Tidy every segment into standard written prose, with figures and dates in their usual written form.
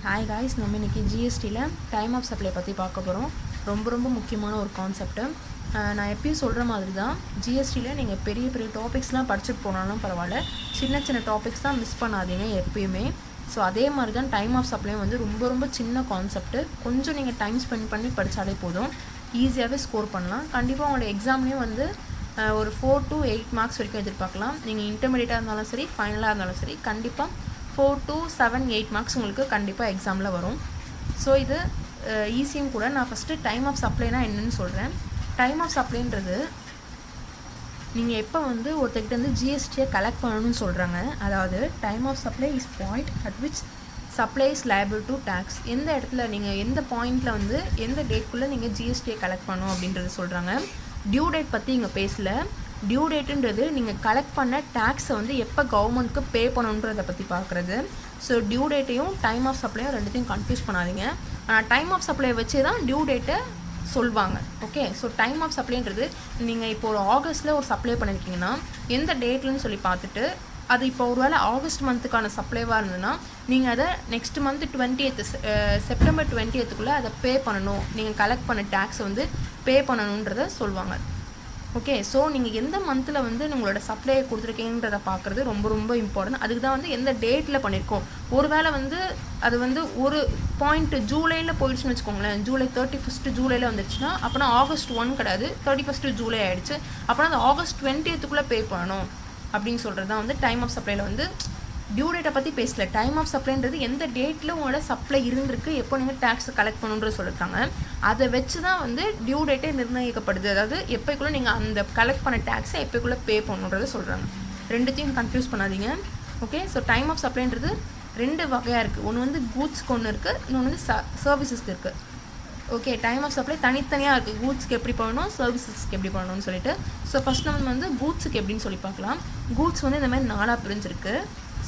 Hi guys, நம்ம இன்றைக்கி ஜிஎஸ்டியில் time of supply பற்றி பார்க்க போகிறோம். ரொம்ப முக்கியமான ஒரு கான்செப்ட்டு. நான் எப்பயும் சொல்கிற மாதிரி தான், ஜிஎஸ்டியில் நீங்கள் பெரிய டாபிக்ஸ்லாம் படிச்சுட்டு போனாலும் பரவாயில்ல, சின்ன டாபிக்ஸ் தான் மிஸ் பண்ணாதீங்க எப்பயுமே. ஸோ அதே மாதிரி தான் டைம் ஆஃப் சப்ளை வந்து ரொம்ப சின்ன கான்செப்ட்டு. கொஞ்சம் நீங்கள் டைம் ஸ்பெண்ட் பண்ணி படித்தாலே போதும், ஈஸியாகவே ஸ்கோர் பண்ணலாம். கண்டிப்பாக உங்களோட எக்ஸாம்லேயும் வந்து ஒரு 4 to 8 மார்க்ஸ் வரைக்கும் எதிர்பார்க்கலாம். நீங்கள் இன்டர்மீடியட்டாக இருந்தாலும் சரி, ஃபைனலாக இருந்தாலும் சரி, கண்டிப்பாக 4 to 7, 8 மார்க்ஸ் உங்களுக்கு கண்டிப்பாக எக்ஸாமில் வரும். ஸோ இது ஈஸியும் கூட. நான் ஃபஸ்ட்டு டைம் ஆஃப் சப்ளைனா என்னென்னு சொல்கிறேன். டைம் ஆஃப் சப்ளைன்றது நீங்கள் எப்போ வந்து ஒருத்தர்கிட்ட வந்து ஜிஎஸ்டியை கலெக்ட் பண்ணணும்னு சொல்கிறாங்க. அதாவது time of supply is point at which supply is liable to tax. எந்த இடத்துல நீங்கள் எந்த பாயிண்டில் வந்து எந்த டேட்குள்ளே நீங்கள் ஜிஎஸ்டியை கலெக்ட் பண்ணணும் அப்படின்றது சொல்கிறாங்க. டியூ டேட் பற்றி இங்கே பேசல. டியூ டேட்டுன்றது நீங்கள் கலெக்ட் பண்ண டேக்ஸை வந்து எப்போ கவர்மெண்ட்க்கு பே பண்ணணுன்றதை பற்றி பார்க்குறது. ஸோ டியூ டேட்டையும் டைம் ஆஃப் சப்ளையும் ரெண்டுத்தையும் கன்ஃபியூஸ் பண்ணாதீங்க. ஆனால் டைம் ஆஃப் சப்ளையை வச்சு தான் டியூ டேட்டை சொல்வாங்க. ஓகே, ஸோ டைம் ஆஃப் சப்ளைன்றது நீங்கள் இப்போ ஒரு ஆகஸ்ட்டில் ஒரு சப்ளை பண்ணியிருக்கீங்கன்னா எந்த டேட்லன்னு சொல்லி பார்த்துட்டு, அது இப்போ ஒரு வேளை ஆகஸ்ட் மந்த்துக்கான சப்ளைவாக இருந்ததுன்னா நீங்கள் அதை next month 20th September 20th அதை பே பண்ணணும். நீங்கள் கலெக்ட் பண்ண டேக்ஸை வந்து பே பண்ணணுன்றதை சொல்லுவாங்க. ஓகே, ஸோ நீங்கள் எந்த மந்தில் வந்து உங்களோட சப்ளையை கொடுத்துருக்கீங்கன்றதை பார்க்குறது ரொம்ப இம்பார்ட்டன்ட். அதுக்கு தான் வந்து எந்த டேட்டில் பண்ணியிருக்கோம். ஒரு வேளை வந்து அது வந்து ஒரு பாயிண்ட் ஜூலையில் போயிடுச்சுன்னு வச்சுக்கோங்களேன். ஜூலை 31st ஜூலையில் வந்துடுச்சுன்னா அப்போனா August 1 கிடையாது, 31st ஜூலை ஆகிடுச்சு. அப்போனா அந்த August 20th பே பண்ணணும் அப்படின்னு சொல்கிறது தான் வந்து டைம் ஆஃப் சப்ளையில் வந்து டியூ டேட்டை பற்றி பேசல. டைம் ஆஃப் சப்ளைன்றது எந்த டேட்டில் உங்களோட சப்ளை இருந்திருக்கு, எப்போ நீங்கள் டேக்ஸை கலெக்ட் பண்ணணுன்றது சொல்லியிருக்காங்க. அதை வச்சு தான் வந்து டியூ டேட்டே நிர்ணயிக்கப்படுது. அதாவது எப்போக்குள்ளே நீங்கள் அந்த கலெக்ட் பண்ண டேக்ஸை எப்போக்குள்ளே பே பண்ணணுன்றதை சொல்கிறாங்க. ரெண்டுத்தையும் கன்ஃபியூஸ் பண்ணாதீங்க. ஓகே, ஸோ டைம் ஆஃப் சப்ளைன்றது 2 வகையாக இருக்குது. ஒன்று வந்து கூட்ஸ்க்கு ஒன்று இருக்குது, இன்னொன்று வந்து சர்வீசஸ்க்கு இருக்குது. ஓகே, டைம் ஆஃப் சப்ளை தனித்தனியாக இருக்குது. கூட்ஸ்க்கு எப்படி பண்ணணும், சர்வீசஸ்க்கு எப்படி பண்ணணும்னு சொல்லிட்டு. ஸோ ஃபஸ்ட் நம்ம வந்து கூட்ஸுக்கு எப்படின்னு சொல்லி பார்க்கலாம். கூட்ஸ் வந்து இந்த மாதிரி 4 பிரிஞ்சிருக்கு.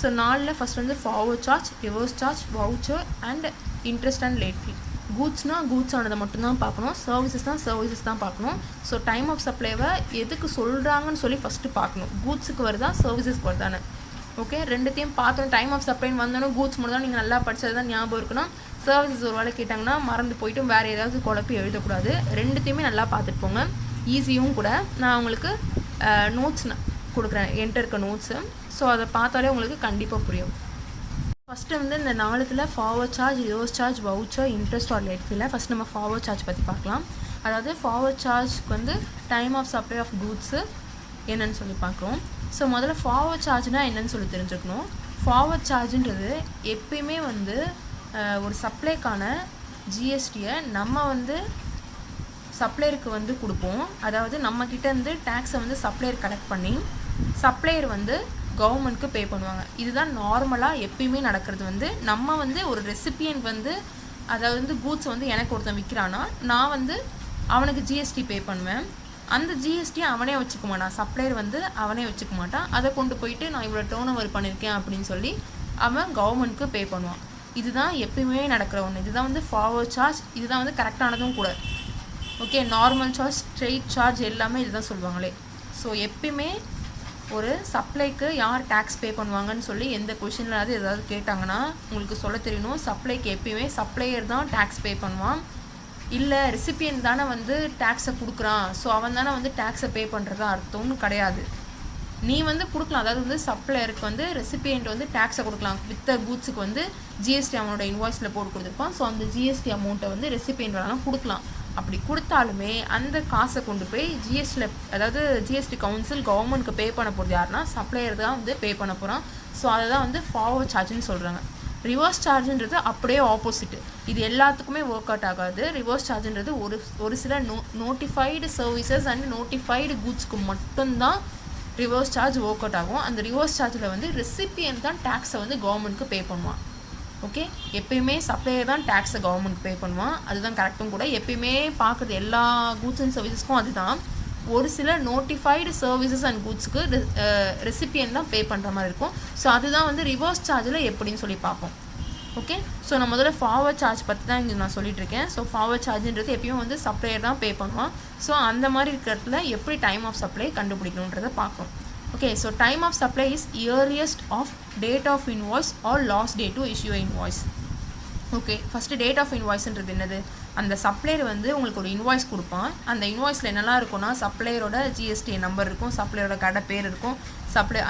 ஸோ 4ல் ஃபஸ்ட் வந்து forward charge, reverse charge, voucher and interest and late fee. கூட்ஸ்னால் கூட்ஸ் ஆனதை மட்டும்தான் பார்க்கணும், சர்வீசஸ் தான் பார்க்கணும். ஸோ டைம் ஆஃப் சப்ளைவை எதுக்கு சொல்கிறாங்கன்னு சொல்லி ஃபஸ்ட்டு பார்க்கணும். கூட்ஸுக்கு வருதா, சர்வீசஸ்க்கு வருதானே. ஓகே, ரெண்டுத்தையும் பார்த்தோம். டைம் ஆஃப் சப்ளைன்னு வந்தோன்னா கூட்ஸ் மட்டும் தான் நீங்கள் நல்லா படித்தது தான் ஞாபகம் இருக்கணும். சர்வீசஸ் ஒரு வேலை கேட்டாங்கன்னா மறந்து போய்ட்டு வேறு ஏதாவது குழப்பி எழுதக்கூடாது. ரெண்டுத்தையுமே நல்லா பார்த்துட்டு போங்க, ஈஸியும் கூட. நான் உங்களுக்கு நோட்ஸ் கொடுக்குறேன், என்கிட்ட இருக்க நோட்ஸு. ஸோ அதை பார்த்தாலே உங்களுக்கு கண்டிப்பாக புரியும். ஃபஸ்ட்டு வந்து இந்த 4ல் forward charge, reverse charge, voucher, interest or late ஃபீல. ஃபஸ்ட் நம்ம ஃபார்வர்ட் சார்ஜ் பற்றி பார்க்கலாம். அதாவது ஃபார்வர்ட் சார்ஜ்க்கு வந்து time of supply of goods என்னன்னு சொல்லி பார்க்குறோம். ஸோ முதல்ல ஃபார்வர்ட் சார்ஜ்னால் என்னன்னு சொல்லி தெரிஞ்சுக்கணும். ஃபார்வர்ட் சார்ஜுன்றது எப்பயுமே வந்து ஒரு சப்ளைக்கான ஜிஎஸ்டியை நம்ம வந்து சப்ளையருக்கு வந்து கொடுப்போம். அதாவது நம்மக்கிட்டேருந்து டேக்ஸை வந்து சப்ளையர் கலெக்ட் பண்ணி சப்ளையர் வந்து கவர்மெண்ட்க்கு பே பண்ணுவாங்க. இதுதான் நார்மலாக எப்பயுமே நடக்கிறது. வந்து நம்ம வந்து ஒரு ரெசிபியன்ட் வந்து, அதாவது வந்து கூட்ஸ் வந்து எனக்கு ஒருத்தன் விற்கிறான்னா நான் வந்து அவனுக்கு ஜிஎஸ்டி பே பண்ணுவேன். அந்த ஜிஎஸ்டியை அவனே வச்சுக்க மாட்டான், சப்ளையர் வந்து அவனே வச்சுக்க மாட்டான். அதை கொண்டு போயிட்டு நான் இவ்வளோ டர்ன் ஓவர் பண்ணியிருக்கேன் அப்படின்னு சொல்லி அவன் கவர்மெண்ட்க்கு பே பண்ணுவான். இதுதான் எப்பயுமே நடக்கிற ஒன்று. இதுதான் வந்து ஃபார்வர்ட் சார்ஜ். இதுதான் வந்து கரெக்டானதும் கூட. Okay, normal charge, straight charge எல்லாமே இதுதான் சொல்லுவாங்களே. ஸோ எப்பயுமே ஒரு சப்ளைக்கு யார் டேக்ஸ் பே பண்ணுவாங்கன்னு சொல்லி எந்த கொஷின்லாவது ஏதாவது கேட்டாங்கன்னா உங்களுக்கு சொல்ல தெரியணும், சப்ளைக்கு எப்பயுமே சப்ளையர் தான் டேக்ஸ் பே பண்ணுவான். இல்லை ரெசிபியன் தானே வந்து டேக்ஸை கொடுக்குறான், ஸோ அவன் தானே வந்து டேக்ஸை பே பண்ணுறதா அர்த்தம்னு கிடையாது. நீ வந்து கொடுக்கலாம். அதாவது வந்து சப்ளையருக்கு வந்து ரெசிபியன்ட் வந்து டேக்ஸை கொடுக்கலாம். வித்த கூட்ஸுக்கு வந்து ஜிஎஸ்டி அவனோட இன்வாய்ஸில் போட்டு கொடுத்துருப்பான். ஸோ அந்த ஜிஎஸ்டி அமௌண்ட்டை வந்து ரெசிபியன்ட் வேணாலும் கொடுக்கலாம். அப்படி கொடுத்தாலுமே அந்த காசை கொண்டு போய் ஜிஎஸ்டியில், அதாவது ஜிஎஸ்டி கவுன்சில் கவர்மெண்ட்க்கு பே பண்ண போகிறது யாருன்னா சப்ளையர் தான் வந்து பே பண்ண போகிறான். ஸோ அதை தான் வந்து ஃபார்வர்ட் சார்ஜுன்னு சொல்கிறாங்க. ரிவர்ஸ் சார்ஜுன்றது அப்படியே ஆப்போசிட்டு. இது எல்லாத்துக்குமே ஒர்க் அவுட் ஆகாது. ரிவர்ஸ் சார்ஜுன்றது ஒரு சில நோட்டிஃபைடு சர்வீசஸ் அண்ட் நோட்டிஃபைடு கூட்ஸ்க்கு மட்டும்தான் ரிவர்ஸ் சார்ஜ் ஒர்க் அவுட் ஆகும். அந்த ரிவர்ஸ் சார்ஜில் வந்து ரெசிபியன்ட் தான் டேக்ஸை வந்து கவர்மெண்ட்க்கு பே பண்ணுவான். ஓகே, எப்பயுமே சப்ளையர் தான் டேக்ஸை கவர்மெண்ட் பே பண்ணுவான். அதுதான் கரெக்டும் கூட. எப்பயுமே பார்க்குறது எல்லா கூட்ஸ் அண்ட் சர்வீசஸ்க்கும் அதுதான். ஒரு சில நோட்டிஃபைடு சர்வீசஸ் அண்ட் கூட்ஸுக்கு ரெசிபியன் தான் பே பண்ணுற மாதிரி இருக்கும். ஸோ அதுதான் வந்து ரிவர்ஸ் சார்ஜில் எப்படின்னு சொல்லி பார்ப்போம். ஓகே, ஸோ நான் முதல்ல ஃபார்வர்ட் சார்ஜ் பற்றி தான் இங்கே நான் சொல்லிட்டுருக்கேன். ஸோ ஃபார்வர்ட் சார்ஜுன்றது எப்பயும் வந்து சப்ளையர் தான் பே பண்ணுவான். ஸோ அந்த மாதிரி இருக்கிறதுல எப்படி டைம் ஆஃப் சப்ளை கண்டுபிடிக்கணுன்றதை பார்க்கணும். Okay, so time of supply is earliest of date of invoice or last day to issue invoice. Okay, first date of இன்வாய்ஸ்ன்றது என்னது? அந்த சப்ளையர் வந்து உங்களுக்கு ஒரு இன்வாய்ஸ் கொடுப்பான். அந்த இன்வாய்ஸில் என்னெல்லாம் இருக்கும்னா, சப்ளையரோட ஜிஎஸ்டி நம்பர் இருக்கும், சப்ளையரோட கடை பேர் இருக்கும்,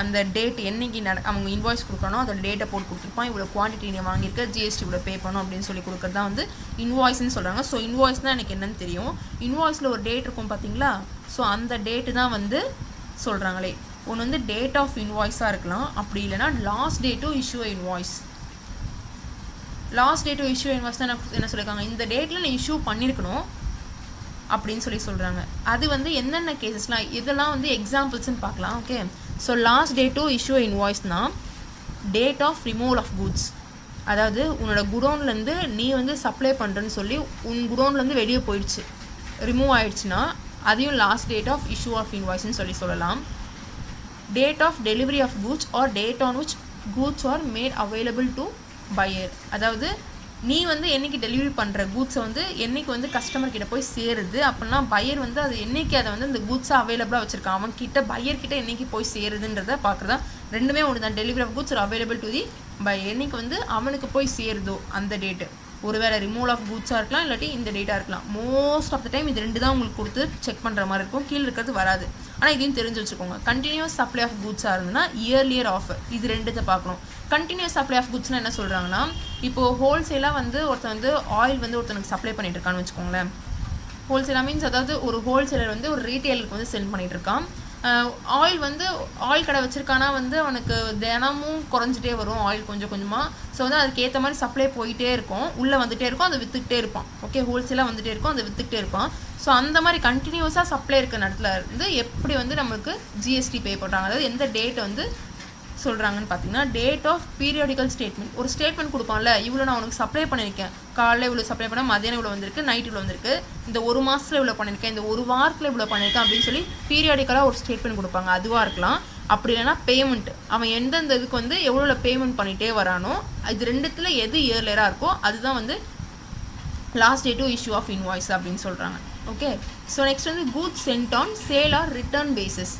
அந்த டேட் என்னைக்கு அவங்க இன்வாய்ஸ் கொடுக்கணும் அதோட டேட்டை போட்டு கொடுத்துருப்பான். இவ்வளோ குவான்டிட்டி நீ வாங்கியிருக்க, ஜிஎஸ்டி இவ்வளோ பே பண்ணணும் அப்படின்னு சொல்லி கொடுக்குறது தான் வந்து இன்வாய்ஸ்ன்னு சொல்கிறாங்க. ஸோ இன்வாய்ஸ் தான் எனக்கு என்னன்னு தெரியும். இன்வாய்ஸில் ஒரு டேட் இருக்கும் பார்த்தீங்களா? ஸோ அந்த டேட்டு தான் வந்து சொல்கிறாங்களே. ஒன்று வந்து டேட் ஆஃப் இன்வாய்ஸாக இருக்கலாம், அப்படி இல்லைனா last day to issue invoice. Last day to issue invoice தான் என்ன சொல்லியிருக்காங்க, இந்த டேட்டில் நீ இஷ்யூ பண்ணியிருக்கணும் அப்படின்னு சொல்கிறாங்க. அது வந்து என்னென்ன கேசஸ்லாம், இதெல்லாம் வந்து எக்ஸாம்பிள்ஸ்ன்னு பார்க்கலாம். Okay, so last day to issue இன்வாய்ஸ்னால் date of removal of goods. அதாவது உன்னோட குடோன்லேருந்து நீ வந்து சப்ளை பண்ணுறேன்னு சொல்லி உன் குடோன்லேருந்து வெளியே போயிடுச்சு, ரிமூவ் ஆயிடுச்சுன்னா அதையும் last date of issue of இன்வாய்ஸ்ன்னு சொல்லலாம். Date of delivery of goods or date on which goods are made available to buyer. அதாவது நீ வந்து என்றைக்கு டெலிவரி பண்ணுற கூட்ஸை வந்து என்றைக்கு வந்து கஸ்டமர் கிட்ட போய் சேருது அப்படின்னா பையர் வந்து அது என்றைக்கு அதை வந்து இந்த கூட்ஸை அவைலபிளாக வச்சுருக்கான், அவன் கிட்ட பையர்கிட்ட என்றைக்கு போய் சேருதுன்றதை பார்க்குறதா. ரெண்டுமே ஒன்று தான், delivery of goods available to the buyer. என்றைக்கு வந்து அவனுக்கு போய் சேருதோ அந்த டேட்டு. ஒருவேளை ரிமூவல் ஆஃப் கூட்ஸாக இருக்கலாம், இல்லாட்டி இந்த டேட்டாக இருக்கலாம். மோஸ்ட் ஆஃப் த டைம் இது ரெண்டு தான் உங்களுக்கு கொடுத்து செக் பண்ணுற மாதிரி இருக்கும், கீழே இருக்கிறது வராது. ஆனால் இதையும் தெரிஞ்சு வச்சுக்கோங்க. கண்டினியூஸ் சப்ளை ஆஃப் கூட்ஸாக இருந்ததுன்னா இயர்லியர் ஆஃபர், இது ரெண்டுத்தை பார்க்கணும். கண்டினியூஸ் சப்ளை ஆஃப் குட்ஸ்னால் என்ன சொல்கிறாங்கன்னா, இப்போது ஹோல்சேலாக வந்து ஒருத்தன் வந்து ஆயில் வந்து ஒருத்தனுக்கு சப்ளை பண்ணிட்டு இருக்கான்னு வச்சுக்கோங்களேன். ஹோல்சேலாக மீன்ஸ் அதாவது ஒரு ஹோல்சேலர் வந்து ஒரு ரீட்டெயிலுக்கு வந்து செல் பண்ணிகிட்டு இருக்கான். ஆயில் வந்து ஆயில் கடை வச்சுருக்கானா வந்து அவனுக்கு தினமும் குறைஞ்சிட்டே வரும் ஆயில் கொஞ்சம் கொஞ்சமாக. ஸோ வந்து அதுக்கேற்ற மாதிரி சப்ளை போயிட்டே இருக்கும், உள்ளே வந்துகிட்டே இருக்கும், அதை விற்றுக்கிட்டே இருப்பான். ஓகே, ஹோல்சேலாக வந்துகிட்டே இருக்கும், அதை விற்றுக்கிட்டே இருப்பான். ஸோ அந்த மாதிரி கண்டினியூஸாக சப்ளை இருக்கிற இடத்துல இருந்து எப்படி வந்து நம்மளுக்கு ஜிஎஸ்டி பே பண்ணுறாங்க, அதாவது எந்த டேட்டை வந்து சொல்கிறாங்கன்னு பார்த்தீங்கன்னா டேட் ஆஃப் பீரியாடிக்கல் ஸ்டேட்மெண்ட். ஒரு ஸ்டேட்மெண்ட் கொடுப்பான்ல, இவ்வளோ நான் உனக்கு சப்ளை பண்ணியிருக்கேன், காலையில் இவ்வளோ சப்ளை பண்ணால் மதியானம் இவ்வளோ வந்திருக்கு, நைட் இவ்வளோ வந்திருக்கு, இந்த ஒரு மாதத்தில் இவ்வளோ பண்ணியிருக்கேன், இந்த ஒரு வாரத்தில் இவ்வளோ பண்ணியிருக்கேன் அப்படின்னு சொல்லி பீரியாடிக்கலாக ஒரு ஸ்டேட்மெண்ட் கொடுப்பாங்க. அதுவாக இருக்கலாம். அப்படி இல்லைனா பேமெண்ட், அவன் எந்தெந்த இதுக்கு வந்து எவ்வளோ பேமெண்ட் பண்ணிகிட்டே வரானோ இது ரெண்டுத்தில் எது இயர்லியராக இருக்கோ அதுதான் வந்து last day to issue of invoice அப்படின்னு சொல்கிறாங்க. ஓகே, ஸோ நெக்ஸ்ட் வந்து goods sent on sale or return basis.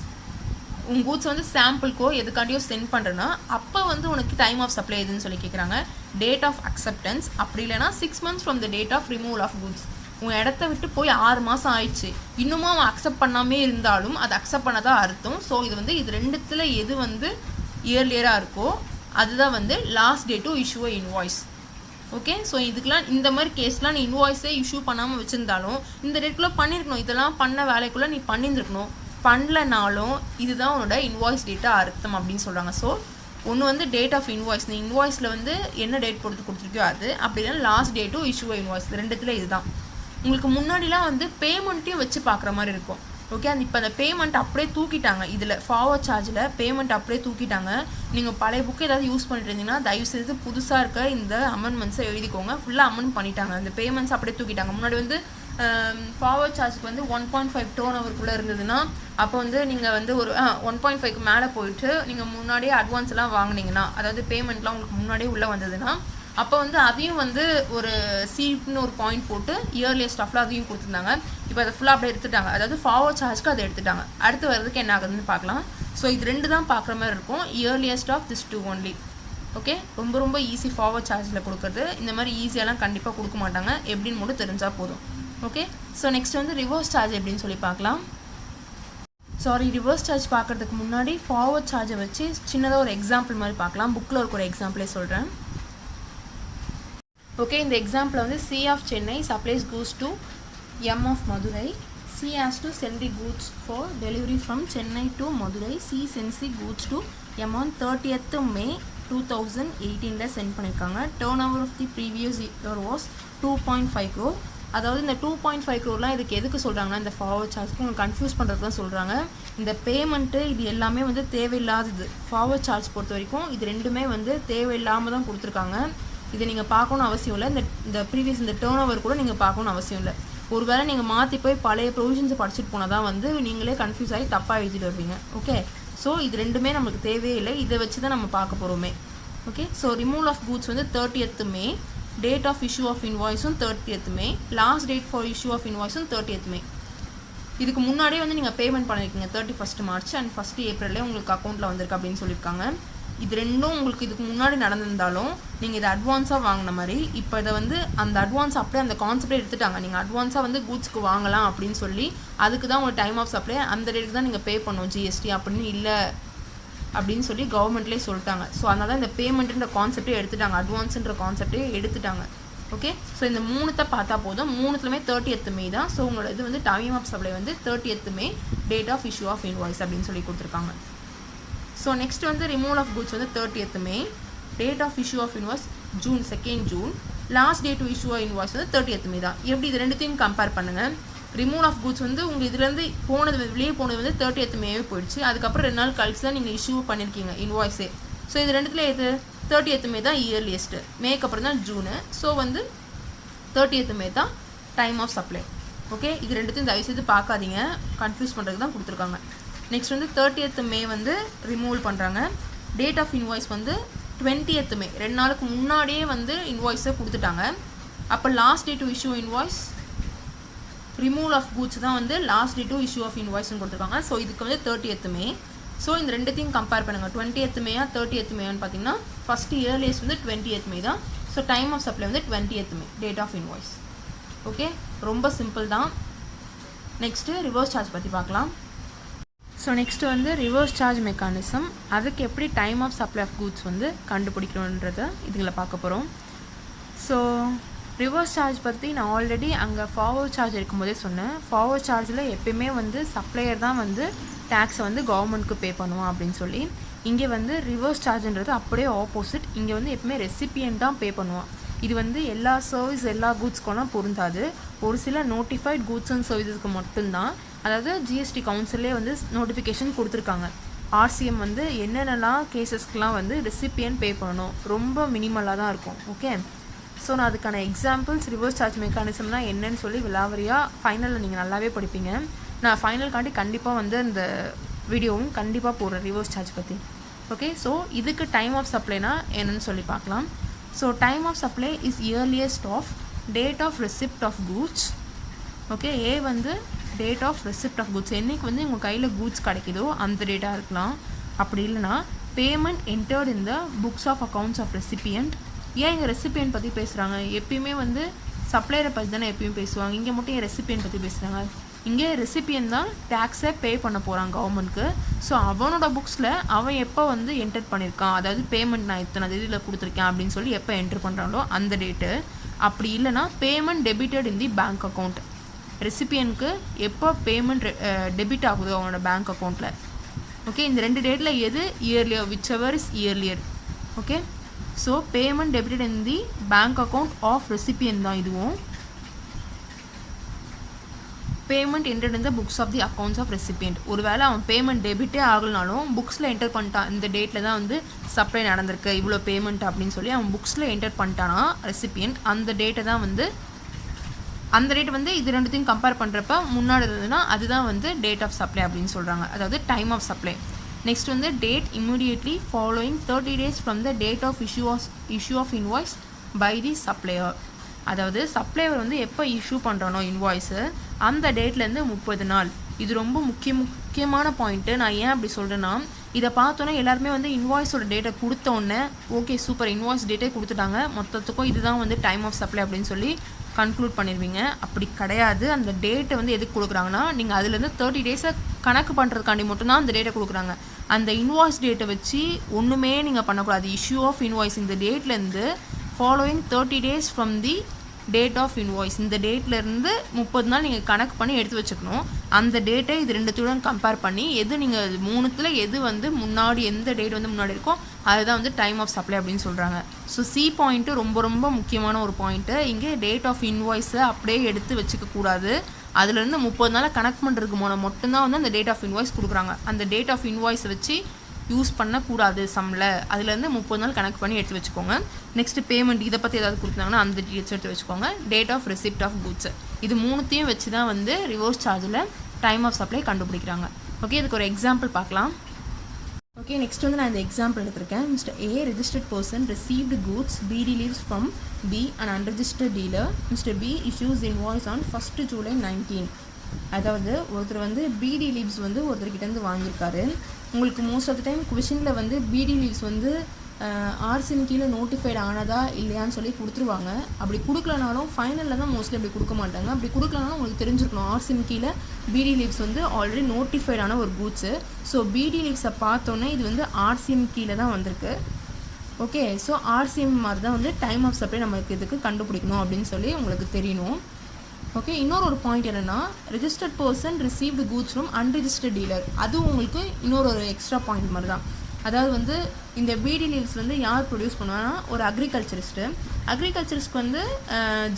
உங்கள் கூட்ஸ் வந்து சாம்பிளுக்கோ எதுக்காண்டியோ சென்ட் பண்ணுறேன்னா அப்போ வந்து உனக்கு டைம் ஆஃப் சப்ளை எதுன்னு சொல்லி கேட்குறாங்க. டேட் ஆஃப் அக்செப்டன்ஸ், அப்படி இல்லைனா 6 months from the date of removal of goods. உங்கள் இடத்த விட்டு போய் 6 மாதம் ஆயிடுச்சு, இன்னமும் அவன் அக்செப்ட் பண்ணாமே இருந்தாலும் அது அக்செப்ட் பண்ணதான் அர்த்தம். ஸோ இது வந்து இது ரெண்டுத்தில் எது வந்து இயர்லியராக இருக்கோ அதுதான் வந்து last day to issue invoice. Okay, so இதுக்கெலாம் இந்த மாதிரி கேஸ்லாம் நீ இன்வாய்ஸே இஷ்யூ பண்ணாமல் வச்சுருந்தாலும் இந்த டேட்குள்ளே பண்ணியிருக்கணும், இதெல்லாம் பண்ண வேலைக்குள்ளே நீ பண்ணியிருந்துருக்கணும். பண்ணலனாலும் இதுதான் உன்னோட இன்வாய்ஸ் டேட்டா அர்த்தம் அப்படின்னு சொல்கிறாங்க. ஸோ ஒன்று வந்து டேட் ஆஃப் இன்வாய்ஸ், நீ இன்வாய்ஸில் வந்து என்ன டேட் போட்டு கொடுத்துருக்கியோ அது, அப்படின்னா last day to issue invoice, ரெண்டுத்தில் இதுதான். உங்களுக்கு முன்னாடிலாம் வந்து பேமெண்ட்டையும் வச்சு பார்க்குற மாதிரி இருக்கும். ஓகே, இப்போ அந்த பேமெண்ட் அப்படியே தூக்கிட்டாங்க, இதில் ஃபார்வர்ட் சார்ஜில் பேமெண்ட் அப்படியே தூக்கிட்டாங்க. நீங்கள் பழைய புக்கு ஏதாவது யூஸ் பண்ணிட்டு இருந்தீங்கன்னா தயவுசெய்து புதுசாக இருக்க இந்த அமெண்ட்மெண்ட்ஸை எழுதிக்கோங்க. ஃபுல்லாக அமெண்ட் பண்ணிட்டாங்க, அந்த பேமெண்ட்ஸ் அப்படியே தூக்கிட்டாங்க. முன்னாடி வந்து ஃபார்வர்ட் சார்ஜுக்கு வந்து 1.5 டர்ன் இருந்ததுன்னா அப்போ வந்து நீங்கள் வந்து ஒரு 1.5க்கு மேலே போயிட்டு நீங்கள் முன்னாடியே அட்வான்ஸ் எல்லாம் வாங்கினீங்கன்னா, அதாவது பேமெண்ட்லாம் உங்களுக்கு முன்னாடியே உள்ளே வந்ததுன்னா அப்போ வந்து அதையும் வந்து ஒரு சீப்னு ஒரு பாயிண்ட் போட்டு இயர்லியர் ஸ்டாஃபில் அதையும் கொடுத்துருந்தாங்க. இப்போ அதை ஃபுல்லாக அப்படியே எடுத்துட்டாங்க, அதாவது ஃபார்வர்ட் சார்ஜ்க்கு அதை எடுத்துட்டாங்க. அடுத்து வர்றதுக்கு என்ன ஆகுதுன்னு பார்க்கலாம். ஸோ இது ரெண்டு தான் பார்க்குற மாதிரி இருக்கும், earliest of this two only. Okay, ரொம்ப ரொம்ப ஈஸி ஃபார்வர்ட் சார்ஜில் கொடுக்குறது. இந்த மாதிரி ஈஸியாலாம் கண்டிப்பாக கொடுக்க மாட்டாங்க, எப்படின்னு மட்டும் தெரிஞ்சால் போதும். ஓகே, ஸோ நெக்ஸ்ட் வந்து ரிவர்ஸ் சார்ஜ் எப்படின்னு சொல்லி பார்க்கலாம். ரிவர்ஸ் சார்ஜ் பார்க்குறதுக்கு முன்னாடி ஃபார்வர்ட் சார்ஜை வச்சு சின்னதாக ஒரு எக்ஸாம்பிள் மாதிரி பார்க்கலாம். புக்கில் ஒரு எக்ஸாம்பிளே சொல்கிறேன். ஓகே, இந்த எக்ஸாம்பிள் வந்து C of Chennai supplies goods to M of Madurai. C has to send the goods for delivery from Chennai to Madurai. C sends the goods to M on 30th May 2018 sent பண்ணியிருக்காங்க. Turnover of the previous year was 2.5 crore. அதாவது இந்த 2.5 crore இதுக்கு எதுக்கு சொல்கிறாங்கன்னா இந்த forward சார்ஜ்க்கு உங்களுக்கு confuse பண்ணுறது தான் சொல்கிறாங்க. இந்த பேமெண்ட்டு இது எல்லாமே வந்து தேவையில்லாதது. ஃபார்வர்ட் சார்ஜ் பொறுத்த வரைக்கும் இது ரெண்டுமே வந்து தேவையில்லாமல் தான் கொடுத்துருக்காங்க. இதை நீங்கள் பார்க்கணும் அவசியம் இல்லை. இந்த ப்ரீவியஸ் இந்த டேர்ன் ஓவர் கூட நீங்கள் பார்க்கணும் அவசியம் இல்லை. ஒருவேளை நீங்கள் மாற்றி போய் பழைய ப்ரொவிஷன்ஸை படிச்சுட்டு போனால் தான் வந்து நீங்களே கன்ஃபியூஸ் ஆகி தப்பாக எழுதிட்டு வருவீங்க. ஓகே, ஸோ இது ரெண்டுமே நமக்கு தேவையே இல்லை, இதை வச்சு தான் நம்ம பார்க்க போகிறோமே. Okay, so removal of goods வந்து 30th May, date of issue of இன்வாய்ஸும் 30th May, last date for issue of இன்வாய்ஸும் 30th May. இதுக்கு முன்னாடியே வந்து நீங்கள் பேமெண்ட் பண்ணியிருக்கீங்க 31st March and 1st April உங்களுக்கு அக்கௌண்ட்டில் வந்திருக்கு அப்படின்னு சொல்லியிருக்காங்க. இது ரெண்டும் உங்களுக்கு இதுக்கு முன்னாடி நடந்திருந்தாலும் நீங்கள் இதை அட்வான்ஸாக வாங்கின மாதிரி இப்போ இதை வந்து அந்த அட்வான்ஸ் அப்படியே அந்த கான்செப்டே எடுத்துட்டாங்க. நீங்கள் அட்வான்ஸாக வந்து கூட்ஸ்க்கு வாங்கலாம் அப்படின்னு சொல்லி அதுக்கு தான் உங்களுக்கு டைம் ஆஃப் சப்ளை அந்த ரேட்டுக்கு தான் நீங்கள் பே பண்ணணும் ஜிஎஸ்டி அப்படின்னு இல்லை அப்படின்னு சொல்லி கவர்மெண்ட்லேயே சொல்லிட்டாங்க. ஸோ அதனால தான் இந்த பேமெண்ட்டுன்ற கான்செப்டே எடுத்துட்டாங்க, அட்வான்ஸுன்ற கான்செப்டே எடுத்துட்டாங்க. ஓகே, ஸோ இந்த மூணுத்தை பார்த்தா போதும். மூணுத்துலையுமே 30th மே தான். ஸோ உங்களோட இது வந்து டைம் ஆஃப் சப்ளை வந்து 30th May date of issue of invoice அப்படின்னு சொல்லி கொடுத்துருக்காங்க. ஸோ நெக்ஸ்ட் வந்து ரிமூவல் ஆஃப் குட்ஸ் வந்து 30th May, date of issue of invoice June 2nd June, last day to issue invoice வந்து 30th மே தான். எப்படி இது ரெண்டுத்தையும் கம்பேர் பண்ணுங்கள். ரிமூவல் ஆஃப் குட்ஸ் வந்து உங்கள் இதுலேருந்து வெளியே போனது வந்து 30th மேவே போயிடுச்சு. அதுக்கப்புறம் 2 நாள் கழிச்சு தான் நீங்கள் இஷ்யூ பண்ணியிருக்கீங்க இன்வாய்ஸே. ஸோ இது ரெண்டுத்துல எது 30th மே தான் இயர்லியஸ்ட்டு, மேக்கு அப்புறம் தான் ஜூனு. ஸோ வந்து 30th மே தான் டைம் ஆஃப் சப்ளை. ஓகே, இது ரெண்டுத்தையும் தயவுசெய்து பார்க்காதீங்க, கன்ஃபியூஸ் பண்ணுறதுக்கு தான் கொடுத்துருக்காங்க. நெக்ஸ்ட் வந்து 30th மே வந்து ரிமூவல் பண்ணுறாங்க. டேட் ஆஃப் இன்வாய்ஸ் வந்து 20th மே, 2 நாளுக்கு முன்னாடியே வந்து இன்வாய்ஸை கொடுத்துட்டாங்க. அப்போ last day to issue invoice, removal of goods தான் வந்து last day to issue of இன்வாய்ஸ்னு கொடுத்துருக்காங்க. ஸோ இதுக்கு வந்து 30th மே. ஸோ இந்த ரெண்டுத்தையும் கம்பேர் பண்ணுங்கள். 20th மேயா 30th மேன்னு பார்த்தீங்கன்னா ஃபஸ்ட்டு இயர்லியஸ்ட் வந்து 20th மே தான். ஸோ டைம் ஆஃப் சப்ளை வந்து 20th May date of invoice. Okay, ரொம்ப சிம்பிள் தான். நெக்ஸ்ட்டு ரிவர்ஸ் சார்ஜ் பற்றி பார்க்கலாம். ஸோ நெக்ஸ்ட்டு வந்து ரிவர்ஸ் சார்ஜ் மெக்கானிசம், அதுக்கு எப்படி time of supply of goods வந்து கண்டுபிடிக்கணுன்றதை இதுங்களை பார்க்க போகிறோம். ஸோ ரிவர்ஸ் சார்ஜ் பற்றி நான் ஆல்ரெடி அங்கே ஃபார்வர்ட் சார்ஜ் இருக்கும்போதே சொன்னேன். ஃபார்வர்ட் சார்ஜில் எப்பயுமே வந்து சப்ளையர் தான் வந்து டேக்ஸை வந்து கவர்மெண்ட்க்கு பே பண்ணுவான் அப்படின்னு சொல்லி. இங்கே வந்து ரிவர்ஸ் சார்ஜ்ன்றது அப்படியே ஆப்போசிட். இங்கே வந்து எப்பவுமே ரெசிபியன்ட் தான் பே பண்ணுவான். இது வந்து எல்லா சர்வீஸ் எல்லா கூட்ஸ்க்கெல்லாம் பொருந்தாது. ஒரு சில நோட்டிஃபைட் கூட்ஸ் அண்ட் சர்வீசஸ்க்கு மட்டும்தான். அதாவது ஜிஎஸ்டி கவுன்சிலே வந்து நோட்டிஃபிகேஷன் கொடுத்துருக்காங்க. ஆர்சிஎம் வந்து என்னென்னலாம் கேசஸ்க்கெலாம் வந்து ரெசிபியன்ட் பே பண்ணணும், ரொம்ப மினிமலாக தான் இருக்கும். ஓகே, ஸோ நான் அதுக்கான எக்ஸாம்பிள்ஸ் ரிவர்ஸ் சார்ஜ் மெக்கானிசம்லாம் என்னன்னு சொல்லி விலாவரியாக ஃபைனலில் நீங்கள் நல்லாவே படிப்பீங்க. நான் ஃபைனல்காண்டி கண்டிப்பாக வந்து இந்த வீடியோவும் கண்டிப்பாக போடுறேன் ரிவர்ஸ் சார்ஜ் பற்றி. ஓகே, ஸோ இதுக்கு டைம் ஆஃப் சப்ளைனா என்னன்னு சொல்லி பார்க்கலாம். So time of supply is earliest of date of receipt of goods. Okay, A வந்து date of receipt of goods, என்றைக்கு வந்து உங்கள் கையில் கூட்ஸ் கிடைக்குதோ அந்த டேட்டாக இருக்கலாம். அப்படி இல்லைனா payment entered in the books of accounts of recipient. ஏன் இங்கே ரெசிபியன்ட் பற்றி பேசுகிறாங்க? எப்பயுமே வந்து சப்ளையரை பற்றி தானே எப்பயும் பேசுவாங்க, இங்கே மட்டும் ஏன் ரெசிபியன்ட் பற்றி பேசுகிறாங்க? இங்கே ரெசிபியன் தான் டேக்ஸை பே பண்ண போகிறான் கவர்மெண்ட்க்கு. ஸோ அவனோட புக்ஸில் அவன் எப்போ வந்து என்டர் பண்ணியிருக்கான், அதாவது பேமெண்ட் நான் இத்தனை தேதியில் கொடுத்துருக்கேன் அப்படின்னு சொல்லி எப்போ என்டர் பண்ணுறாங்களோ அந்த டேட்டு. அப்படி இல்லைனா payment debited in the bank account. ரெசிபியனுக்கு எப்போ பேமெண்ட் டெபிட் ஆகுதோ அவனோட பேங்க் அக்கௌண்ட்டில். ஓகே, இந்த 2 டேட்டில் எது earlier, whichever is earlier. Okay, so payment debited in the bank account of recipient தான் இதுவும். Payment entered in the books of the accounts of recipient. ஒருவேளை அவன் பேமெண்ட் டெபிட்டே ஆகலனாலும் புக்ஸில் என்டர் பண்ணிட்டான், இந்த டேட்டில் தான் வந்து சப்ளை நடந்திருக்கு இவ்வளோ பேமெண்ட் அப்படின்னு சொல்லி அவன் புக்ஸில் என்டர் பண்ணிட்டானா ரெசிபியன்ட், அந்த டேட்டை தான் வந்து அந்த டேட் வந்து இது ரெண்டுத்தையும் கம்பேர் பண்ணுறப்ப முன்னாடி இருந்ததுன்னா அதுதான் வந்து டேட் ஆஃப் சப்ளை அப்படின்னு சொல்கிறாங்க, அதாவது டைம் ஆஃப் சப்ளை. நெக்ஸ்ட் வந்து date immediately following 30 days from the date of issue of invoice by the supplier. அதாவது சப்ளையர் வந்து எப்போ இஷ்யூ பண்ணுறானோ இன்வாய்ஸு அந்த டேட்லேருந்து 30 நாள். இது ரொம்ப முக்கியமான பாயிண்ட்டு. நான் ஏன் அப்படி சொல்கிறேன்னா, இதை பார்த்தோன்னே எல்லாருமே வந்து இன்வாய்ஸோட டேட்டை கொடுத்தோன்னே ஓகே சூப்பர் இன்வாய்ஸ் டேட்டே கொடுத்துட்டாங்க, மொத்தத்துக்கும் இதுதான் வந்து டைம் ஆஃப் சப்ளை அப்படின்னு சொல்லி கன்க்ளூட் பண்ணிடுவீங்க. அப்படி கிடையாது. அந்த டேட்டை வந்து எதுக்கு கொடுக்குறாங்கன்னா, நீங்கள் அதுலேருந்து 30 days கணக்கு பண்ணுறதுக்காண்டி மட்டும்தான் அந்த டேட்டை கொடுக்குறாங்க. அந்த இன்வாய்ஸ் டேட்டை வச்சு ஒன்றுமே நீங்கள் பண்ணக்கூடாது. இஷ்யூ ஆஃப் இன்வாய்ஸ் இந்த டேட்லேருந்து following 30 days from the date of invoice, இந்த டேட்லேருந்து 30 நாள் நீங்கள் கணக்கு பண்ணி எடுத்து வச்சுக்கணும். அந்த டேட்டை இது ரெண்டுத்துடன் கம்பேர் பண்ணி எது நீங்கள் மூணுத்தில் எது வந்து முன்னாடி எந்த டேட் வந்து முன்னாடி இருக்கோ அதுதான் வந்து டைம் ஆஃப் சப்ளை அப்படின்னு சொல்கிறாங்க. ஸோ சி பாயிண்ட்டு ரொம்ப ரொம்ப முக்கியமான ஒரு பாயிண்ட்டு. இங்கே டேட் ஆஃப் இன்வாய்ஸை அப்படியே எடுத்து வச்சுக்கக்கூடாது. அதுலேருந்து 30 நாளை கனெக்ட் பண்ணுறதுக்கு மட்டும்தான் வந்து அந்த டேட் ஆஃப் இன்வாய்ஸ் கொடுக்குறாங்க. அந்த டேட் ஆஃப் இன்வாய்ஸை வச்சு யூஸ் பண்ணக்கூடாது சம்மில். அதுலேருந்து 30 நாள் கனெக்ட் பண்ணி எடுத்து வச்சுக்கோங்க. நெக்ஸ்ட் பேமெண்ட் இதை பற்றி ஏதாவது கொடுத்தாங்கன்னா அந்த டீட்டெயில்ஸ் எடுத்து வச்சுக்கோங்க. Date of receipt of goods, இது மூணுத்தையும் வச்சு தான் வந்து ரிவர்ஸ் சார்ஜில் டைம் ஆஃப் சப்ளை கண்டுபிடிக்கிறாங்க. ஓகே, இதுக்கு ஒரு எக்ஸாம்பிள் பார்க்கலாம். ஓகே, நெக்ஸ்ட் வந்து நான் இந்த எக்ஸாம்பிள் எடுத்திருக்கேன். Mister A registered person received goods bidi leaves from B and unregistered dealer. Mister B issues invoice on 1st July 19. அதாவது ஒருத்தர் வந்து பிடி லீவ்ஸ் வந்து ஒருத்தர்கிட்டேருந்து வாங்கியிருக்காரு. உங்களுக்கு மோஸ்ட் ஆஃப் த டைம் கொஷினில் வந்து பிடி லீவ்ஸ் வந்து ஆர்சிஎம் கீழே நோட்டிஃபைட் ஆனதா இல்லையான்னு சொல்லி கொடுத்துருவாங்க. அப்படி கொடுக்கலனாலும் ஃபைனலில் தான் மோஸ்ட்லி அப்படி கொடுக்க மாட்டாங்க. அப்படி கொடுக்கலனாலும் உங்களுக்கு தெரிஞ்சிருக்கணும் ஆர்சிஎம் கீழே பிடி லீவ்ஸ் வந்து ஆல்ரெடி நோட்டிஃபைடான ஒரு கூட்ஸு. ஸோ பிடி லீவ்ஸை பார்த்தோன்னே இது வந்து ஆர்சிஎம் கீழே தான் வந்திருக்கு. ஓகே, ஸோ ஆர்சிஎம் மாதிரி தான் வந்து டைம் ஆஃப் சப்ளை நமக்கு இதுக்கு கண்டுபிடிக்கணும் அப்படின்னு சொல்லி உங்களுக்கு தெரியணும். ஓகே, இன்னொரு பாயிண்ட் என்னென்னா registered person received goods from unregistered dealer. அதுவும் உங்களுக்கு இன்னொரு எக்ஸ்ட்ரா பாயிண்ட் மாதிரி தான். அதாவது வந்து இந்த பிடி லீவ்ஸ் வந்து யார் ப்ரொடியூஸ் பண்ணுவாங்கன்னா ஒரு அக்ரிகல்ச்சரிஸ்ட்க்கு வந்து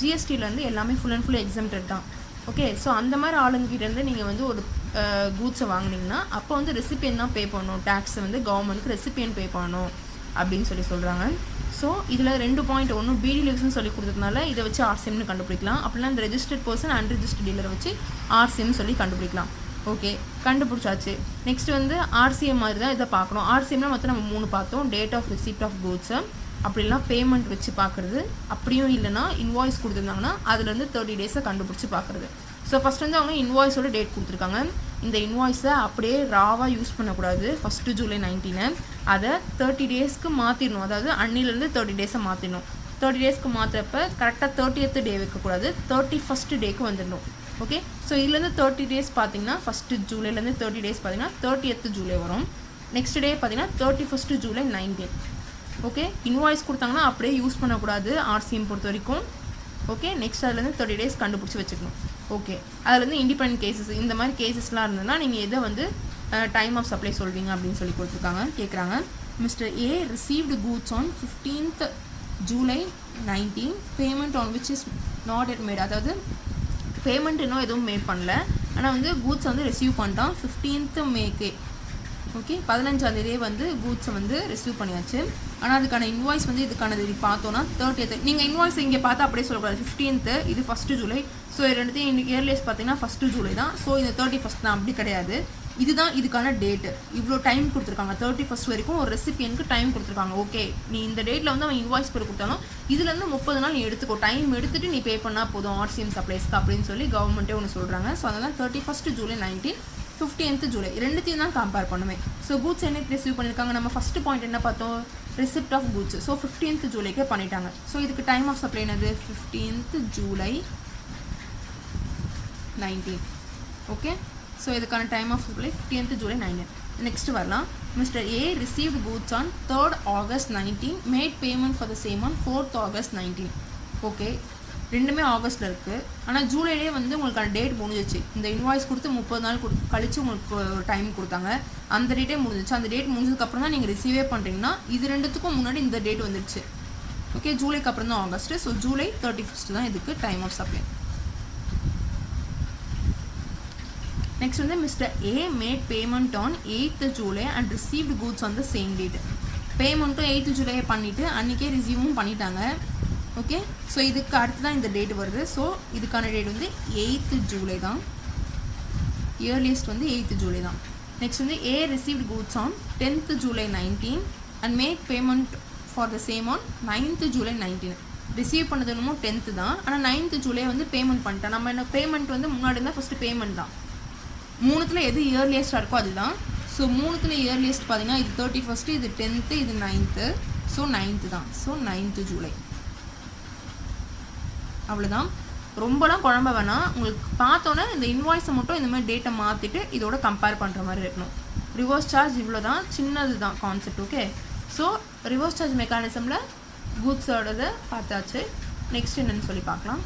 ஜிஎஸ்டியிலேருந்து எல்லாமே ஃபுல் அண்ட் ஃபுல் எக்ஸம்டட் தான். ஓகே, ஸோ அந்த மாதிரி ஆளுங்கிட்டேருந்து நீங்கள் வந்து ஒரு கூட்ஸை வாங்கினீங்கன்னா அப்போ வந்து ரெசிபியன் தான் பே பண்ணணும். டேக்ஸை வந்து கவர்மெண்ட்டுக்கு ரெசிபியன் பே பண்ணணும் அப்படின்னு சொல்கிறாங்க. ஸோ இதில் 2 பாயிண்ட், ஒன்று பிடி லீவ்ஸ்னு சொல்லி கொடுத்ததுனால இதை வச்சு ஆர்சிஎம்னு கண்டுபிடிக்கலாம். அப்படின்னா இந்த ரெஜிஸ்டர்ட் பர்சன் அன்ரிஜிஸ்டர்ட் டீலரை வச்சு ஆர்சிஎம் சொல்லி கண்டுபிடிக்கலாம். ஓகே, கண்டுபிடிச்சாச்சு. நெக்ஸ்ட் வந்து ஆர்சிஎம் மாதிரி தான் இதை பார்க்கணும். ஆர்சிஎம்னா மொத்தம் நம்ம 3 பார்த்தோம். Date of receipt of goods, அப்படிலாம் பேமெண்ட் வச்சு பார்க்குறது, அப்படியும் இல்லைனா இன்வாய்ஸ் கொடுத்துருந்தாங்கன்னா அதுலேருந்து 30 டேஸை கண்டுபிடிச்சி பார்க்குறது. ஸோ ஃபஸ்ட் வந்து அவங்க இன்வாய்ஸோட டேட் கொடுத்துருக்காங்க. இந்த இன்வாய்ஸை அப்படியே ராவாக யூஸ் பண்ணக்கூடாது. 1 ஜூலை 19 அதை 30 டேஸ்க்கு மாற்றிடணும். அதாவது அன்னிலேருந்து 30 டேஸை மாற்றிடணும். 30 டேஸ்க்கு மாற்றுறப்ப கரெக்டாக 30th டே வைக்கக்கூடாது, 31st டேக்கு வந்துடணும். ஓகே, ஸோ இதுலேருந்து 30 டேஸ் பார்த்தீங்கன்னா 1 ஜூலைலேருந்து 30 டேஸ் பார்த்தீங்கன்னா 30th ஜூலை வரும். நெக்ஸ்ட் டே பார்த்தீங்கன்னா 31st ஜூலை 19. ஓகே, இன்வாய்ஸ் கொடுத்தாங்கன்னா அப்படியே யூஸ் பண்ணக்கூடாது ஆர்சிஎம் பொறுத்த வரைக்கும். ஓகே, நெக்ஸ்ட் அதுலேருந்து 30 டேஸ் கண்டுபிடிச்சி வச்சுக்கணும். ஓகே, அதுலேருந்து இண்டிபெண்டன்ட் கேசஸ் இந்த மாதிரி கேசஸ்லாம் இருந்ததுன்னா நீங்கள் எதை வந்து டைம் ஆஃப் சப்ளை சொல்வீங்க அப்படின்னு சொல்லி கேட்குறாங்க. Mister A received goods on 15th July 19, payment on which is not yet made. அதாவது பேமெண்ட் இன்னும் எதுவும் மேட் பண்ணல, ஆனால் வந்து கூட்ஸை வந்து ரிசீவ் பண்ணிட்டான் 15th மேக்கு. ஓகே, 15ஆம் தேதியே வந்து கூட்ஸை வந்து ரிசீவ் பண்ணியாச்சு. ஆனால் அதுக்கான இன்வாய்ஸ் வந்து இதுக்கானது பார்த்தோன்னா 30th. நீங்கள் இன்வாய்ஸ் இங்கே பார்த்தா அப்படியே சொல்லக்கூடாது. 15th இது 1 ஜூலை. ஸோ ரெண்டுத்தையும் இன்றைக்கி இயர்லியஸ் பார்த்தீங்கன்னா 1 ஜூலை தான். ஸோ இந்த 31st தான், அப்படி கிடையாது. இதுதான் இதுக்கான டேட்டு. இவ்வளோ டைம் கொடுத்துருக்காங்க, 31st வரைக்கும் ஒரு ரெசிபியனுக்கு டைம் கொடுத்துருக்காங்க. ஓகே, நீ இந்த டேட்டில் வந்து அவன் இன்வாய்ஸ் பேர் கொடுத்தாலும் இதுலேருந்து 30 நாள் நீ எடுத்துக்கோ, டைம் எடுத்துகிட்டு நீ பே பண்ணால் போதும் ஆர்சிஎம் சப்ளைஸ்க்கு அப்படின்னு சொல்லி கவர்மெண்ட்டே ஒன்று சொல்கிறாங்க. ஸோ அதனால் 31st ஜூலை 19, 15th ஜூலை ரெண்டுத்தையும் தான் கம்பேர் பண்ணுவேன். ஸோ கூட்ஸ் என்ன ரிசீவ் பண்ணியிருக்காங்க, நம்ம ஃபஸ்ட்டு பாயிண்ட் என்ன பார்த்தோம், receipt of goods. So 15th ஜூலைக்கே பண்ணிட்டாங்க. ஸோ இதுக்கு டைம் ஆஃப் சப்ளை என்னது 15th ஜூலை 19. ஓகே, ஸோ இதுக்கான time of supply 15th July 19. Next வரலாம். Mr A received goods on 3rd August 19, made payment for the same on 4th August 19. ஓகே, ரெண்டுமே ஆகஸ்ட்டில் இருக்குது. ஆனால் ஜூலைலேயே வந்து உங்களுக்கான டேட் முடிஞ்சிச்சு. இந்த இன்வாய்ஸ் கொடுத்து 30 நாள் கழித்து உங்களுக்கு ஒரு டைம் கொடுத்தாங்க. அந்த டேட்டே முடிஞ்சிச்சு. அந்த டேட் முடிஞ்சதுக்கப்புறம் தான் நீங்கள் ரிசீவே பண்ணுறீங்கன்னா இது ரெண்டுத்துக்கும் முன்னாடி இந்த டேட் வந்துடுச்சு. ஓகே, ஜூலைக்கு அப்புறம் தான் ஆகஸ்ட்டு. ஸோ ஜூலை 31st தான் இதுக்கு டைம் ஆஃப் சப்ளை. நெக்ஸ்ட் வந்து Mr A made payment on 8th July and received goods on the same date. பேமெண்ட்டும் 8th ஜூலையே பண்ணிவிட்டு அன்றைக்கே ரிசீவும் பண்ணிட்டாங்க. ஓகே, ஸோ இதுக்கு அடுத்து தான் இந்த டேட் வருது. ஸோ இதுக்கான டேட் வந்து 8th ஜூலை தான், இயர்லியஸ்ட் வந்து 8th ஜூலை தான். நெக்ஸ்ட் வந்து A received goods on 10th July 19 and make payment for the same on 9th July 19. Receive பண்ணது என்னமோ 10th தான், ஆனால் 9th ஜூலை வந்து பேமெண்ட் பண்ணிட்டேன். நம்ம என்ன பேமெண்ட் வந்து முன்னாடி இருந்தால் ஃபஸ்ட்டு பேமெண்ட் தான். 3த்துல எது இயர்லியஸ்ட்டாக இருக்கோ அதுதான். ஸோ 3த்துல இயர்லியஸ்ட் பார்த்தீங்கன்னா இது 31st, இது 10th, இது 9th. ஸோ 9th தான். So 9th July. அவ்வளோதான், ரொம்பலாம் குழம்ப வேணாம். உங்களுக்கு பார்த்தோன்னே இந்த இன்வாய்ஸை மட்டும் இந்த மாதிரி டேட்டை மாற்றிட்டு இதோட கம்பேர் பண்ணுற மாதிரி இருக்கணும். ரிவர்ஸ் சார்ஜ் இவ்வளோ தான், சின்னது தான் concept. Okay, so reverse charge மெக்கானிசமில் கூட்ஸோடதை பார்த்தாச்சு. நெக்ஸ்ட் என்னன்னு சொல்லி பார்க்கலாம்.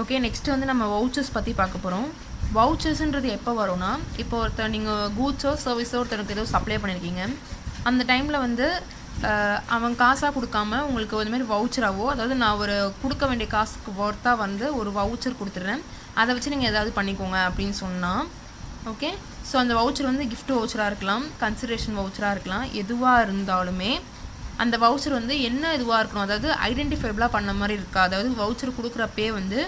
ஓகே, நெக்ஸ்ட் வந்து நம்ம வவுச்சர்ஸ் பற்றி பார்க்க போகிறோம். வவுச்சர்ஸ்ன்றது எப்போ வரும்னா, இப்போ ஒருத்தர் நீங்கள் கூட்ஸோ சர்வீஸோ ஒருத்தருக்கு ஏதோ சப்ளை பண்ணியிருக்கீங்க, அந்த டைமில் வந்து அவன் காசாக கொடுக்காம உங்களுக்கு ஒரு மாதிரி வவுச்சராகவோ, அதாவது நான் ஒரு கொடுக்க வேண்டிய காசுக்கு ஒர்த்தாக வந்து ஒரு வவுச்சர் கொடுத்துட்றேன், அதை வச்சு நீங்கள் ஏதாவது பண்ணிக்கோங்க அப்படின்னு சொன்னால். ஓகே, ஸோ அந்த வவுச்சர் வந்து கிஃப்ட் வவுச்சராக இருக்கலாம், கன்சிடரேஷன் வவுச்சராக இருக்கலாம், எதுவாக இருந்தாலுமே அந்த வவுச்சர் வந்து என்ன இதுவாக இருக்கணும், அதாவது ஐடென்டிஃபைபிளாக பண்ண மாதிரி இருக்கா. அதாவது வவுச்சர் கொடுக்குறப்பே வந்து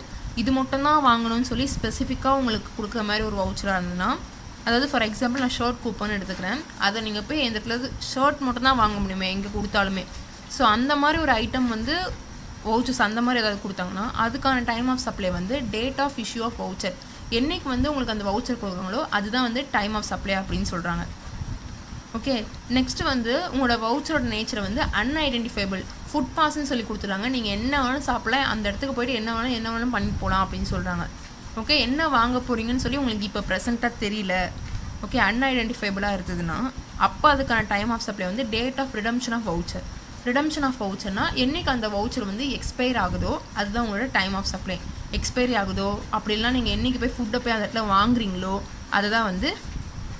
இது மட்டும்தான் வாங்கணும்னு சொல்லி ஸ்பெசிஃபிக்காக உங்களுக்கு கொடுக்குற மாதிரி ஒரு வவுச்சராக இருந்ததுன்னா, அதாவது ஃபார் எக்ஸாம்பிள் நான் ஷர்ட் கூப்பன் எடுத்துக்கிறேன், அதை நீங்கள் போய் எந்த இடத்துல ஷர்ட் மட்டும்தான் வாங்க முடியுமே எங்கே கொடுத்தாலுமே. ஸோ அந்த மாதிரி ஒரு ஐட்டம் வந்து வவுச்சர்ஸ் அந்த மாதிரி ஏதாவது கொடுத்தாங்கன்னா அதுக்கான டைம் ஆஃப் சப்ளை வந்து date of issue of voucher. என்றைக்கு வந்து உங்களுக்கு அந்த வவுச்சர் கொடுக்குறாங்களோ அதுதான் வந்து டைம் ஆஃப் சப்ளை அப்படின்னு சொல்கிறாங்க. ஓகே, நெக்ஸ்ட் வந்து உங்களோட வவுச்சரோட நேச்சரை வந்து அன்ஐடென்டிஃபைபிள் ஃபுட் பாஸ்ன்னு சொல்லி கொடுத்துறாங்க. நீங்கள் என்ன வேணாலும் சாப்பிடலாம், அந்த இடத்துக்கு போய்ட்டு என்ன வேணாலும் பண்ணிட்டு போகலாம் அப்படின்னு சொல்கிறாங்க. ஓகே, என்ன வாங்க போகிறீங்கன்னு சொல்லி உங்களுக்கு இப்போ ப்ரெசென்ட்டாக தெரியல, ஓகே, அன்ஐடென்டிஃபைபிளாக இருந்ததுன்னா அப்போ அதுக்கான டைம் ஆஃப் சப்ளை வந்து date of redemption of voucher. Redemption of வவுச்சர்னா என்றைக்கு அந்த வவுச்சர் வந்து எக்ஸ்பயர் ஆகுதோ அதுதான் உங்களோட டைம் ஆஃப் சப்ளை. எக்ஸ்பைரி ஆகுதோ அப்படிலாம் நீங்கள் என்றைக்கு போய் ஃபுட்டை போய் அந்த இடத்துல வாங்குறீங்களோ அதுதான் வந்து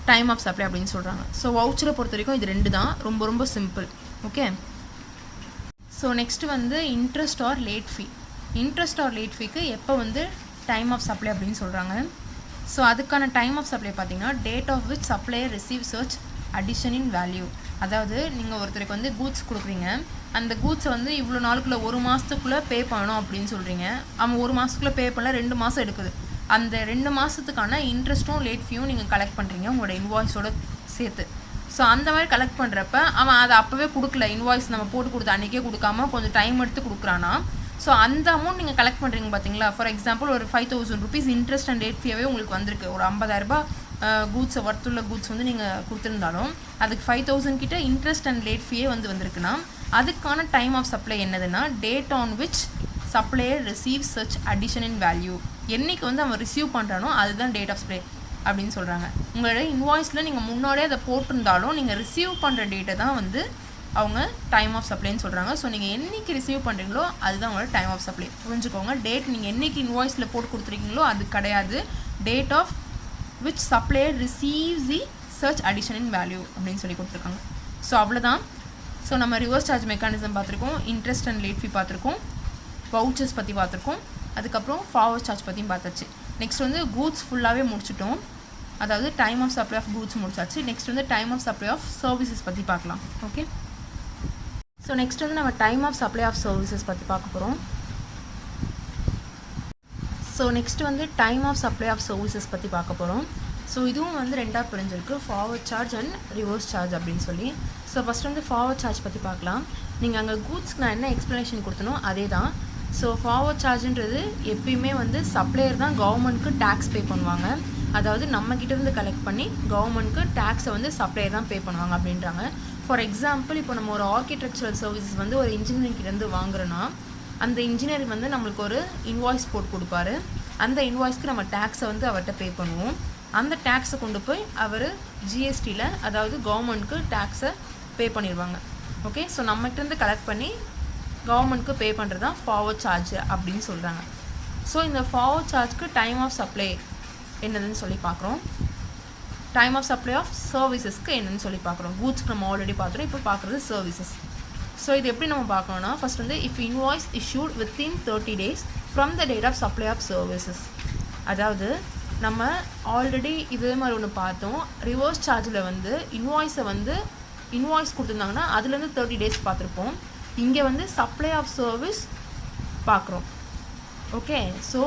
டைம் ஆஃப் சப்ளை அப்படின்னு சொல்கிறாங்க. ஸோ வவுச்சரை பொறுத்த வரைக்கும் இது ரெண்டு தான், ரொம்ப ரொம்ப சிம்பிள். ஓகே, ஸோ நெக்ஸ்ட்டு வந்து interest or late fee. Interest or late ஃபீக்கு எப்போ வந்து டைம் ஆஃப் சப்ளை அப்படின்னு சொல்கிறாங்க. ஸோ அதுக்கான டைம் ஆஃப் சப்ளை பார்த்தீங்கன்னா date of which supplier receive சர்ச் அடிஷன் இன் வேல்யூ. அதாவது நீங்கள் ஒருத்தருக்கு வந்து கூட்ஸ் கொடுக்குறீங்க, அந்த கூட்ஸை வந்து இவ்வளோ நாளுக்குள்ளே 1 மாதத்துக்குள்ளே பே பண்ணணும் அப்படின்னு சொல்கிறீங்க. அவன் 1 மாதத்துக்குள்ளே பே பண்ணல, 2 மாதம் எடுக்குது. அந்த 2 மாதத்துக்கான இன்ட்ரெஸ்ட்டும் லேட் ஃபீயும் நீங்கள் கலெக்ட் பண்ணுறீங்க உங்களோட இன்வாய்ஸோட சேர்த்து. ஸோ அந்த மாதிரி கலெக்ட் பண்ணுறப்ப அவன் அதை அப்போவே கொடுக்கல, இன்வாய்ஸ் நம்ம போட்டு கொடுத்த அன்றைக்கே கொடுக்காம கொஞ்சம் டைம் எடுத்து கொடுக்குறான்னா, ஸோ அந்த அமௌண்ட் நீங்கள் கலெக்ட் பண்ணுறீங்க பார்த்தீங்களா. ஃபார் எக்ஸாம்பிள் ஒரு 5000 ருபீஸ் இன்ட்ரெஸ்ட் அண்ட் லேட் ஃபீயாகவே உங்களுக்கு வந்திருக்கு. ஒரு 50,000 கூட்ஸை வர்த்துள்ள கூட்ஸ் வந்து நீங்கள் கொடுத்துருந்தாலும் அதுக்கு 5000 கிட்ட இன்ட்ரெஸ்ட் அண்ட் லேட் ஃபீயே வந்திருக்குன்னா அதுக்கான டைம் ஆஃப் சப்ளை என்னதுன்னா date on which supplier receive such addition in value. என்றைக்கு வந்து அவன் ரிசீவ் பண்ணுறானோ அதுதான் டேட் ஆஃப் சப்ளை அப்படின்னு சொல்கிறாங்க. உங்களோட இன்வாய்ஸில் நீங்கள் முன்னாடியே அதை போட்டிருந்தாலும் நீங்கள் ரிசீவ் பண்ணுற டேட்டை தான் வந்து அவங்க டைம் ஆஃப் சப்ளைன்னு சொல்கிறாங்க. ஸோ நீங்கள் என்றைக்கு ரிசீவ் பண்ணுறீங்களோ அதுதான் உங்களோட டைம் ஆஃப் சப்ளை. புரிஞ்சுக்கோங்க, டேட் நீங்கள் என்றைக்கு இன்வாய்ஸில் போட்டு கொடுத்துருக்கீங்களோ அது கிடையாது. Date of which supplier receives the சர்ச் அடிஷன் இன் வேல்யூ அப்படின்னு சொல்லி கொடுத்துருக்காங்க. ஸோ அவ்வளோதான். ஸோ நம்ம ரிவர்ஸ் சார்ஜ் மெக்கானிசம் பார்த்துருக்கோம், இன்ட்ரெஸ்ட் அண்ட் லேட் ஃபீ பார்த்துருக்கோம், வவுச்சர்ஸ் பற்றி பார்த்துருக்கோம், அதுக்கப்புறம் ஃபார்வர்ட் சார்ஜ் பற்றியும் பார்த்தாச்சு. நெக்ஸ்ட் வந்து கூட்ஸ் ஃபுல்லாகவே முடிச்சிட்டோம், அதாவது time of supply of goods முடிச்சாச்சு. நெக்ஸ்ட் வந்து time of supply of services பற்றி பார்க்கலாம். ஓகே, ஸோ நெக்ஸ்ட் வந்து நம்ம time of supply of services பற்றி பார்க்க போகிறோம். ஸோ நெக்ஸ்ட் வந்து time of supply of services பற்றி பார்க்க போகிறோம். ஸோ இதுவும் வந்து ரெண்டாக பிரிஞ்சிருக்கு, forward charge and reverse charge அப்படின்னு சொல்லி. ஸோ ஃபஸ்ட் வந்து ஃபார்வர்ட் சார்ஜ் பற்றி பார்க்கலாம். நீங்கள் அங்கே கூட்ஸ்க்கு நான் என்ன எக்ஸ்ப்ளனேஷன் கொடுத்தனோ அதே தான். ஸோ ஃபார்வர்ட் சார்ஜுன்றது எப்பயுமே வந்து சப்ளையர் தான் கவர்மெண்ட்க்கு டேக்ஸ் பே பண்ணுவாங்க. அதாவது நம்மக்கிட்டேருந்து கலெக்ட் பண்ணி கவர்மெண்ட்க்கு டேக்ஸை வந்து சப்ளையர் தான் பே பண்ணுவாங்க அப்படின்றாங்க. ஃபார் எக்ஸாம்பிள் இப்போ நம்ம ஒரு ஆர்கிடெக்சரல் சர்வீசஸ் வந்து ஒரு இன்ஜினியரிங்கிட்டேருந்து வாங்குறோன்னா அந்த இன்ஜினியர் வந்து நம்மளுக்கு ஒரு இன்வாய்ஸ் போட்டு கொடுப்பாரு. அந்த இன்வாய்ஸ்க்கு நம்ம டேக்ஸை வந்து அவர்கிட்ட பே பண்ணுவோம். அந்த டேக்ஸை கொண்டு போய் அவர் ஜிஎஸ்டியில் அதாவது கவர்மெண்ட்க்கு டேக்ஸை பே பண்ணிடுவாங்க. ஓகே, ஸோ நம்மகிட்டேருந்து கலெக்ட் பண்ணி கவர்மெண்ட்க்கு பே பண்ணுறது தான் ஃபார்வர்ட் சார்ஜ் அப்படின்னு சொல்கிறாங்க. ஸோ இந்த ஃபார்வர்ட் சார்ஜ்க்கு டைம் ஆஃப் சப்ளை என்னதுன்னு சொல்லி பார்க்குறோம். டைம் ஆஃப் சப்ளை ஆஃப் சர்வீசஸ்க்கு என்னன்னு சொல்லி பார்க்குறோம். கூட்ஸ்க்கு நம்ம ஆல்ரெடி பார்த்துறோம், இப்போ பார்க்குறது சர்வீசஸ். ஸோ இது எப்படி நம்ம பார்க்கணும்னா ஃபஸ்ட் வந்து if invoice issued within 30 days from the date of supply of services. அதாவது நம்ம ஆல்ரெடி இதே மாதிரி ஒன்று பார்த்தோம். ரிவர்ஸ் சார்ஜில் வந்து இன்வாய்ஸ் கொடுத்துருந்தாங்கன்னா அதுலேருந்து 30 days பார்த்துருப்போம். இங்கே வந்து சப்ளை ஆஃப் சர்வீஸ் பார்க்குறோம். ஓகே, ஸோ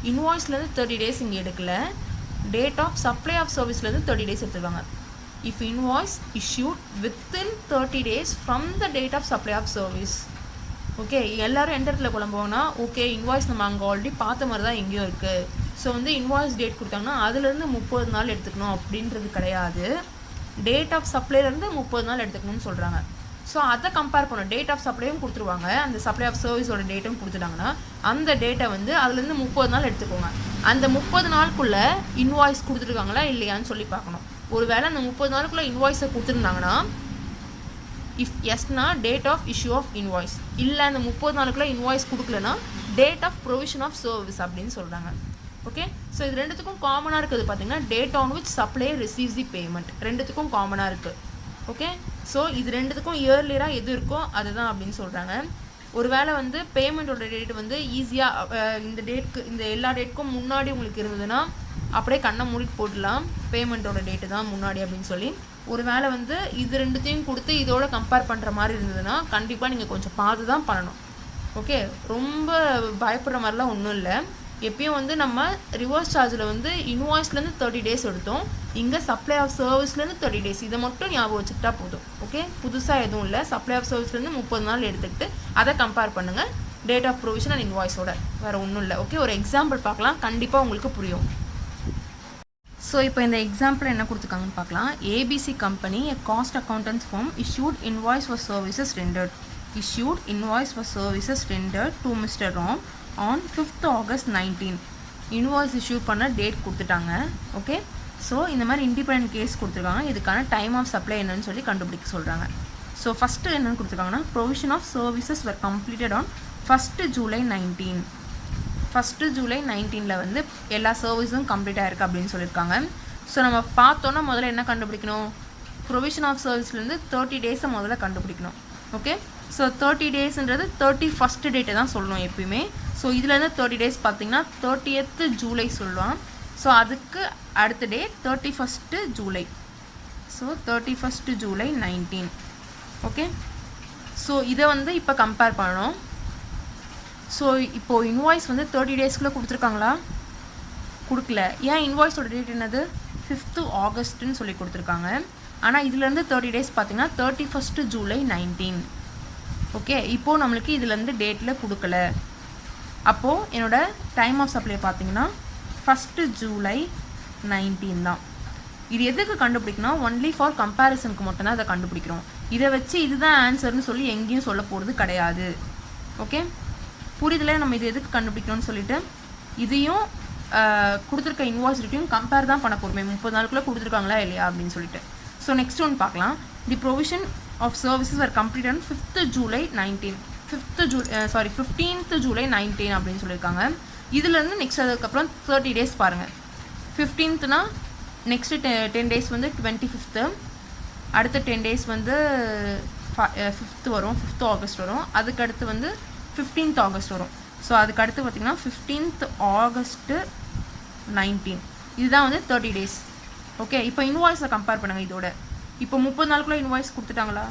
இன்வாய்ஸ்லேருந்து 30 days இங்கே எடுக்கல, டேட் ஆஃப் சப்ளை ஆஃப் சர்வீஸ்லேருந்து 30 days எடுத்துருவாங்க. If invoice issued within 30 days from the date of supply of service. Okay, எல்லோரும் எந்த இடத்துல குழம்புவோன்னா ஓகே இன்வாய்ஸ் நம்ம அங்கே ஆல்ரெடி பார்த்த மாதிரி தான் எங்கேயும் இருக்குது. ஸோ வந்து இன்வாய்ஸ் டேட் கொடுத்தாங்கன்னா அதுலேருந்து 30 நாள் எடுத்துக்கணும் அப்படின்றது கிடையாது. டேட் ஆஃப் சப்ளைலேருந்து 30 நாள் எடுத்துக்கணும்னு சொல்கிறாங்க. ஸோ அதை கம்பேர் பண்ணணும். டேட் ஆஃப் சப்ளையும் கொடுத்துருவாங்க, அந்த சப்ளை ஆஃப் சர்வீஸோட டேட்டும் கொடுத்துட்டாங்கன்னா அந்த டேட்டை வந்து அதுலேருந்து 30 நாள் எடுத்துக்கோங்க. அந்த 30 நாளுக்குள்ளே இன்வாய்ஸ் கொடுத்துருக்காங்களா இல்லையான்னு சொல்லி பார்க்கணும். ஒரு வேளை அந்த 30 நாளுக்குள்ளே இன்வாய்ஸை கொடுத்துருந்தாங்கன்னா இஃப் எஸ்னா date of issue of invoice, இல்லை அந்த 30 நாளுக்குள்ளே இன்வாய்ஸ் கொடுக்கலன்னா date of provision of service அப்படின்னு சொல்கிறாங்க. ஓகே, ஸோ இது ரெண்டுத்துக்கும் காமனாக இருக்குது பார்த்தீங்கன்னா date on which supplier receives the payment, ரெண்டுத்துக்கும் காமனாக இருக்குது. ஓகே, ஸோ இது ரெண்டுத்துக்கும் இயர்லியராக எது இருக்கோ அதுதான் அப்படின்னு சொல்கிறாங்க. ஒரு வேளை வந்து பேமெண்ட்டோட டேட் வந்து ஈஸியாக இந்த டேட்க்கு இந்த எல்லா டேட்டுக்கும் முன்னாடி உங்களுக்கு இருந்ததுன்னா அப்படியே கண்ணை மூடிட்டு போடலாம், பேமெண்ட்டோட டேட்டு தான் முன்னாடி அப்படின்னு சொல்லி. ஒரு வேளை வந்து இது ரெண்டுத்தையும் கொடுத்து இதோட கம்பேர் பண்ணுற மாதிரி இருந்ததுன்னா கண்டிப்பாக நீங்கள் கொஞ்சம் பார்த்து தான் பண்ணணும். ஓகே, ரொம்ப பயப்படுற மாதிரிலாம் ஒன்றும் இல்லை. எப்பயும் வந்து நம்ம ரிவர்ஸ் சார்ஜில் வந்து இன்வாய்ஸ்லேருந்து 30 days எடுத்தோம், இங்கே சப்ளை ஆஃப் சர்வீஸ்லேருந்து 30 days, இதை மட்டும் ஞாபகம் வச்சுக்கிட்டா போதும். ஓகே, புதுசாக எதுவும் இல்லை. சப்ளை ஆஃப் சர்வீஸ்லேருந்து 30 நாள் எடுத்துக்கிட்டு அதை கம்பேர் பண்ணுங்கள் டேட் ஆஃப் ப்ரொவிஷன் அண்ட் இன்வாய்ஸோட, வேறு ஒன்றும் இல்லை. ஓகே, ஒரு எக்ஸாம்பிள் பார்க்கலாம், கண்டிப்பாக உங்களுக்கு புரியும். ஸோ இப்போ இந்த எக்ஸாம்பிள் என்ன கொடுத்துருக்காங்கன்னு பார்க்கலாம். ABC company a cost accountants firm issued invoice for services rendered to Mr. Ram on 5th August 19. Invoice issue பண்ண டேட் கொடுத்துட்டாங்க. ஓகே, ஸோ இந்த மாதிரி இண்டிபெண்டன்ட் கேஸ் கொடுத்துருக்காங்க. இதுக்கான டைம் ஆஃப் சப்ளை என்னன்னு சொல்லி கண்டுபிடிக்க சொல்கிறாங்க. ஸோ ஃபஸ்ட்டு என்னென்னு கொடுத்துருக்காங்கன்னா provision of services were completed on 1st July 19. 1st July 19 வந்து எல்லா சர்வீஸும் கம்ப்ளீட் ஆகிருக்கு அப்படின்னு சொல்லியிருக்காங்க. ஸோ நம்ம பார்த்தோன்னா முதல்ல என்ன கண்டுபிடிக்கணும், ப்ரொவிஷன் ஆஃப் சர்வீஸ்லேருந்து 30 டேஸை முதல்ல கண்டுபிடிக்கணும். ஓகே, ஸோ 30 டேஸ்ன்றது 31st டேட்டை தான் சொல்லணும் எப்பயுமே. ஸோ இதுலேருந்து 30 டேஸ் பார்த்திங்கன்னா 30th ஜூலை சொல்லலாம். ஸோ அதுக்கு அடுத்த டே 31st July. So 31st July 19. Okay, so இதை வந்து இப்போ கம்பேர் பண்ணணும். ஸோ இப்போது இன்வாய்ஸ் வந்து 30 டேஸ்க்குள்ளே கொடுத்துருக்காங்களா? கொடுக்கல. ஏன் இன்வாய்ஸோட டேட் என்னது 5th Augustன்னு சொல்லி கொடுத்துருக்காங்க. ஆனால் இதுலேருந்து 30 டேஸ் பார்த்திங்கன்னா 31st July 19. ஓகே, இப்போது நம்மளுக்கு இதுலேருந்து டேட்டில் கொடுக்கல. அப்போது என்னோடய டைம் ஆஃப் சப்ளை பார்த்திங்கன்னா 1st July 19 தான். இது எதுக்கு கண்டுபிடிக்கணும், ஒன்லி ஃபார் கம்பேரிசனுக்கு மட்டும்தான் அதை கண்டுபிடிக்கிறோம். இதை வச்சு இதுதான் ஆன்சர்னு சொல்லி எங்கேயும் சொல்ல போகிறது கிடையாது. ஓகே, புரியுதுல? நம்ம இது எதுக்கு கண்டுபிடிக்கணும்னு சொல்லிட்டு இதையும் கொடுத்துருக்க இன்வாய்ஸ் டேட்டையும் கம்பேர் தான் பண்ண போகிறோமே, 30 நாளுக்குள்ளே கொடுத்துருக்காங்களா இல்லையா அப்படின்னு சொல்லிட்டு. ஸோ நெக்ஸ்ட் ஒன்று பார்க்கலாம். The provision of services are complete on 5th July 19. 15th July 19 அப்படின்னு சொல்லியிருக்காங்க. இதுலேருந்து நெக்ஸ்ட் அதுக்கப்புறம் 30 டேஸ் பாருங்கள். 15th நெக்ஸ்ட்டு 10 டேஸ் வந்து 25th, அடுத்த 10 டேஸ் வந்து 5th வரும், 5th August வரும். அதுக்கு அடுத்து வந்து 15th August வரும். ஸோ அதுக்கு அடுத்து பார்த்திங்கன்னா 15th August 19. இதுதான் வந்து 30 டேஸ். ஓகே, இப்போ இன்வாய்ஸை கம்பேர் பண்ணுங்கள் இதோட. இப்போ 30 நாளுக்குள்ளே இன்வாய்ஸ் கொடுத்துட்டாங்களா?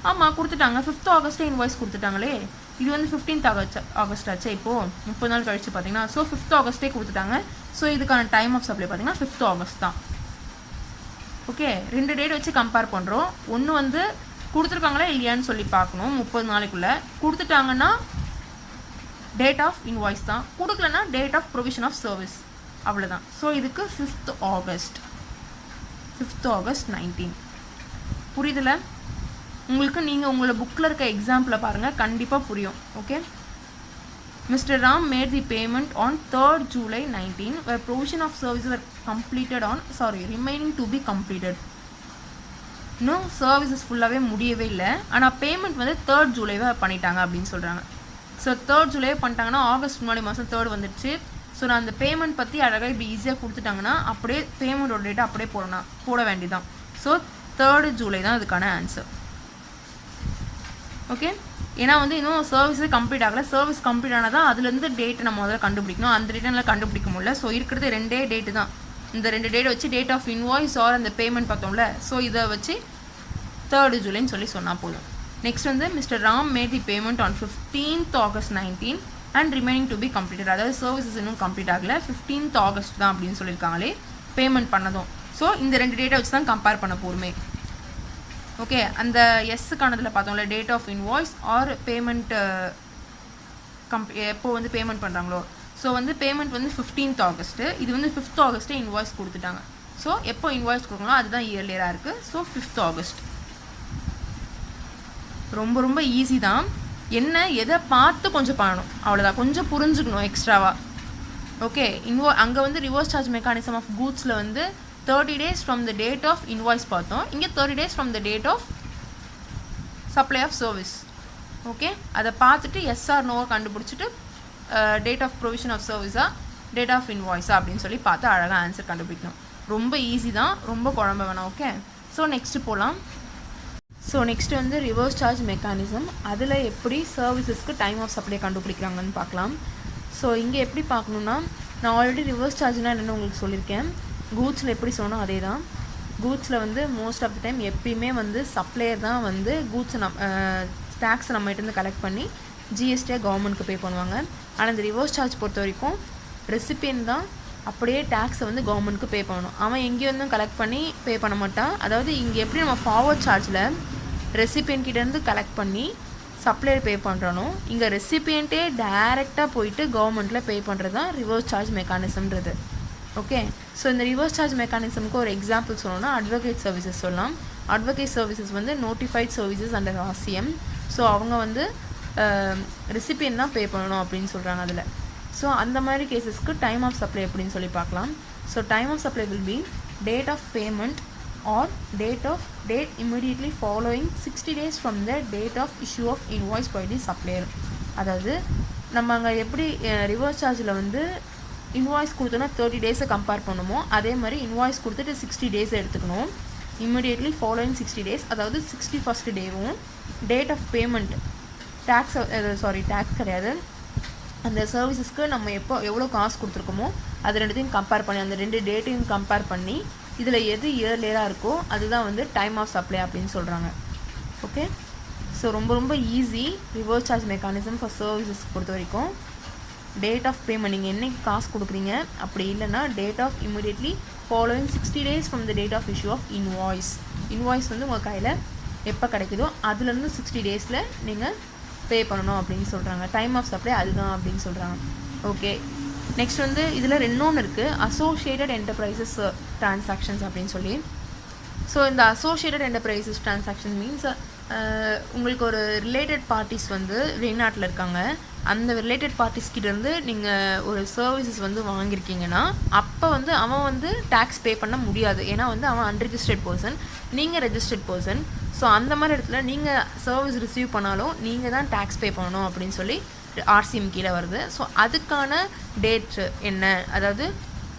ஆமாம், கொடுத்துட்டாங்க. 5th August invoice கொடுத்துட்டாங்களே. இது வந்து 15th August ஆச்சு. இப்போது 30 நாள் கழிச்சு பார்த்தீங்கன்னா ஸோ 5th August கொடுத்துட்டாங்க. ஸோ இதுக்கான டைம் ஆஃப் சப்ளை பார்த்தீங்கன்னா 5th August தான். ஓகே, 2 டேட் வச்சு கம்பேர் பண்ணுறோம். ஒன்று வந்து கொடுத்துருக்காங்களா இல்லையான்னு சொல்லி பார்க்கணும். 30 நாளைக்குள்ளே கொடுத்துட்டாங்கன்னா டேட் ஆஃப் இன்வாய்ஸ் தான், கொடுக்கலன்னா date of provision of service, அவ்வளோதான். ஸோ இதுக்கு 5th August 19. புரியுதுல உங்களுக்கு? நீங்கள் உங்களோட புக்கில் இருக்க எக்ஸாம்பிளை பாருங்கள், கண்டிப்பாக புரியும். Okay, mister Ram mat the payment on 3rd July 19 where provision of services were completed on remaining to be completed. இன்னும் சர்வீசஸ் ஃபுல்லாகவே முடியவே இல்லை, ஆனால் பேமெண்ட் வந்து 3rd July பண்ணிட்டாங்க அப்படின்னு சொல்கிறாங்க. ஸோ 3rd July பண்ணிட்டாங்கன்னா ஆகஸ்ட் முன்னாடி மாதம் 3rd வந்துடுச்சு. ஸோ நான் அந்த பேமெண்ட் பற்றி அழகாக இப்படி ஈஸியாக கொடுத்துட்டாங்கன்னா அப்படியே பேமெண்ட்டோட டேட்டை அப்படியே போட வேண்டியதான். ஸோ 3rd July தான் இதுக்கான ஆன்சர். ஓகே, ஏன்னா வந்து இன்னும் சர்வீஸே கம்ப்ளீட் ஆகலை. சர்வீஸ் கம்ப்ளீட் ஆனால் தான் அதுலேருந்து டேட்டை நம்ம முதல்ல கண்டுபிடிக்கணும். அந்த டேட்டெல்லாம் கண்டுபிடிக்க முடியல. ஸோ இருக்கிறது 2 டேட்டு தான். இந்த 2 டேட்டை வச்சு டேட் ஆஃப் இன்வாய்ஸ் ஆர் அந்த பேமெண்ட் பார்த்தோம்ல, ஸோ இதை வச்சு 3rd July சொல்லி சொன்னால் போதும். நெக்ஸ்ட் வந்து mister Ram mat the payment on 15th August 19 and remaining to be completed. அதாவது சர்வீசஸ் இன்னும் கம்ப்ளீட் ஆகலை, 15th August தான் அப்படின்னு சொல்லியிருக்காங்களே பேமெண்ட் பண்ணதும். ஸோ இந்த 2 டேட்டை வச்சு தான் கம்பேர் பண்ண போருமே. ஓகே, அந்த எஸ்ஸுக்கானதில் பார்த்தோம்ல date of invoice or payment எப்போ வந்து பேமெண்ட் பண்ணுறாங்களோ. ஸோ வந்து பேமெண்ட் வந்து 15th August, இது வந்து 5th August இன்வாய்ஸ் கொடுத்துட்டாங்க. ஸோ எப்போ இன்வாய்ஸ் கொடுக்கணும் அதுதான் இயர்லியராக இருக்குது. So 5th August. ரொம்ப ரொம்ப ஈஸி தான். என்ன எதை பார்த்து கொஞ்சம் பண்ணணும், அவ்வளோதான். கொஞ்சம் புரிஞ்சுக்கணும் எக்ஸ்ட்ராவாக. ஓகே, அங்கே வந்து ரிவர்ஸ் சார்ஜ் மெக்கானிசம் ஆஃப் கூட்ஸில் வந்து 30 days from the date of invoice பார்த்தோம். இங்கே 30 days from the date of supply of service. Okay, அதை பார்த்துட்டு எஸ் ஆர் நோவை கண்டுபிடிச்சிட்டு டேட் ஆஃப் ப்ரொவிஷன் ஆஃப் சர்வீஸா டேட் ஆஃப் இன்வாய்ஸா அப்படின்னு சொல்லி பார்த்து அழகாக ஆன்சர் கண்டுபிடிக்கணும். ரொம்ப ஈஸி தான், ரொம்ப குழம்ப வேணாம். ஓகே, ஸோ நெக்ஸ்ட்டு போகலாம். ஸோ நெக்ஸ்ட்டு வந்து ரிவர்ஸ் சார்ஜ் மெக்கானிசம். அதில் எப்படி சர்வீசஸ்க்கு டைம் ஆஃப் சப்ளை கண்டுபிடிக்கிறாங்கன்னு பார்க்கலாம். ஸோ இங்கே எப்படி பார்க்கணுன்னா, நான் ஆல்ரெடி ரிவர்ஸ் சார்ஜ்னால் என்னென்னு உங்களுக்கு சொல்லியிருக்கேன். கூட்ஸில் எப்படி சொன்னோம் அதே தான். கூட்ஸில் வந்து மோஸ்ட் ஆஃப் த டைம் எப்பயுமே வந்து சப்ளையர் தான் வந்து கூட்ஸை டேக்ஸை நம்மகிட்டேருந்து கலெக்ட் பண்ணி ஜிஎஸ்டியாக கவர்மெண்ட்டுக்கு பே பண்ணுவாங்க. ஆனால் இந்த ரிவர்ஸ் சார்ஜ் பொறுத்த வரைக்கும் ரெசிபியன் தான் அப்படியே டேக்ஸை வந்து கவர்மெண்ட்டுக்கு பே பண்ணணும். அவன் எங்கேயும் கலெக்ட் பண்ணி பே பண்ண மாட்டான். அதாவது இங்கே எப்படி நம்ம ஃபார்வர்ட் சார்ஜில் ரெசிபியன் கிட்டேருந்து கலெக்ட் பண்ணி சப்ளையர் பே பண்ணுறானோ, இங்கே ரெசிபியன்ட்டே டைரெக்டாக போயிட்டு கவர்மெண்ட்டில் பே பண்ணுறது தான் ரிவர்ஸ் சார்ஜ் மெக்கானிசம்ன்றது. ஓகே. ஸோ இந்த ரிவர்ஸ் சார்ஜ் மெக்கானிசமுக்கு ஒரு எக்ஸாம்பிள் சொல்லணும்னா அட்வொகேட் சர்வீசஸ் சொல்லலாம். அட்வொகேட் சர்வீசஸ் வந்து notified services under RCM. So அவங்க வந்து ரெசிபியன் தான் பே பண்ணணும் அப்படின்னு சொல்கிறாங்க அதில். ஸோ அந்த மாதிரி கேசஸ்க்கு டைம் ஆஃப் சப்ளை அப்படின்னு சொல்லி பார்க்கலாம். So time of supply will be date of payment or date immediately following 60 days from the date of issue of invoice by the supplier. அதாவது நம்ம அங்கே எப்படி ரிவர்ஸ் சார்ஜில் வந்து இன்வாய்ஸ் கொடுத்தோன்னா 30 டேஸை கம்பேர் பண்ணுமோ அதே மாதிரி இன்வாய்ஸ் கொடுத்துட்டு 60 டேஸ் எடுத்துக்கணும். immediately following 60 days, அதாவது 61st டேவும் டேட் ஆஃப் பேமெண்ட் டேக்ஸ் கிடையாது, அந்த சர்வீசஸ்க்கு நம்ம எவ்வளோ காசு கொடுத்துருக்கோமோ அது ரெண்டுத்தையும் கம்பேர் பண்ணி அந்த 2 டேட்டையும் கம்பேர் பண்ணி இதில் எது இயர்லியராக இருக்கோ அதுதான் வந்து டைம் ஆஃப் சப்ளை அப்படின்னு சொல்கிறாங்க. ஓகே. ஸோ ரொம்ப easy reverse charge mechanism for services பொறுத்த வரைக்கும். டேட் ஆஃப் பேமெண்ட் நீங்கள் என்றைக்கு காசு கொடுக்குறீங்க, அப்படி இல்லைன்னா date of immediately following 60 days from the date of issue of invoice வந்து உங்கள் கையில் எப்போ கிடைக்குதோ அதுலேருந்து 60 days நீங்கள் பே பண்ணணும் அப்படின்னு சொல்கிறாங்க. டைம் ஆஃப் சப்ளை அதுதான் அப்படின்னு சொல்கிறாங்க. ஓகே. நெக்ஸ்ட் வந்து இதில் இன்னொன்று இருக்குது, அசோசியேட்டட் என்டர்பிரைசஸ் டிரான்சாக்ஷன்ஸ் அப்படின்னு சொல்லி. ஸோ இந்த அசோசியேட்டட் என்டர்பிரைசஸ் டிரான்சாக்ஷன் மீன்ஸ் உங்களுக்கு ஒரு ரிலேட்டட் பார்ட்டிஸ் வந்து வெளிநாட்டில் இருக்காங்க, அந்த ரிலேட்டட் பார்ட்டிஸ்கிட்டேருந்து நீங்கள் ஒரு சர்வீசஸ் வந்து வாங்கியிருக்கீங்கன்னா அப்போ வந்து அவன் வந்து டேக்ஸ் பே பண்ண முடியாது. ஏன்னா வந்து அவன் அன்ரிஜிஸ்டர்ட் பர்சன், நீங்கள் ரெஜிஸ்டர்ட் பர்சன். ஸோ அந்த மாதிரி இடத்துல நீங்கள் சர்வீஸ் ரிசீவ் பண்ணாலும் நீங்கள் தான் டேக்ஸ் பே பண்ணணும் அப்படின்னு சொல்லி RCM கீழே வருது. ஸோ அதுக்கான டேட் என்ன, அதாவது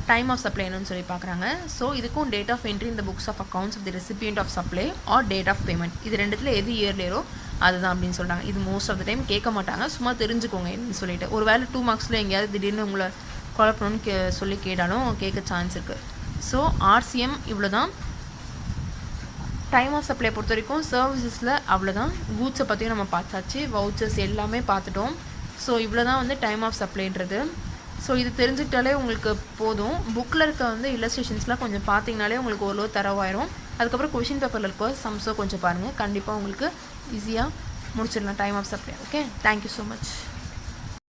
டைம் ஆஃப் சப்ளை என்னன்னு சொல்லி பார்க்குறாங்க. ஸோ இதுக்கும் டேட் ஆஃப் என்ட்ரி இந்த books of accounts of the recipient of supply or date of payment, இது ரெண்டுத்தில் எது இயர்லியரோ அதுதான் அப்படின்னு சொல்கிறாங்க. இது மோஸ்ட் ஆஃப் த டைம் கேட்க மாட்டாங்க, சும்மா தெரிஞ்சுக்கோங்க என்னன்னு சொல்லிட்டு. ஒரு வேளை 2 மார்க்ஸில் எங்கேயாவது திடீர்னு உங்களை குழப்பணும்னு சொல்லி கேட்டாலும் கேட்க சான்ஸ் இருக்குது. ஸோ RCM இவ்வளோ தான். டைம் ஆஃப் சப்ளை பொறுத்த வரைக்கும் சர்வீசஸில் அவ்வளோதான். கூட்ஸை பற்றியும் நம்ம பார்த்தாச்சு, வவுச்சர்ஸ் எல்லாமே பார்த்துட்டோம். ஸோ இவ்வளோ தான் வந்து டைம் ஆஃப் சப்ளைன்றது. ஸோ இது தெரிஞ்சுக்கிட்டாலே உங்களுக்கு போதும். புக்கில் இருக்க வந்து இல்லஸ்ட்ரேஷன்ஸ்லாம் கொஞ்சம் பார்த்தீங்கனாலே உங்களுக்கு ஓரளவு தரவாயிரும். அதுக்கப்புறம் கொஷின் பேப்பரில் இருக்க சம்ஸோ கொஞ்சம் பாருங்கள், கண்டிப்பாக உங்களுக்கு ஈஸியாக முடிச்சிடலாம் time of supply. Okay, thank you so much.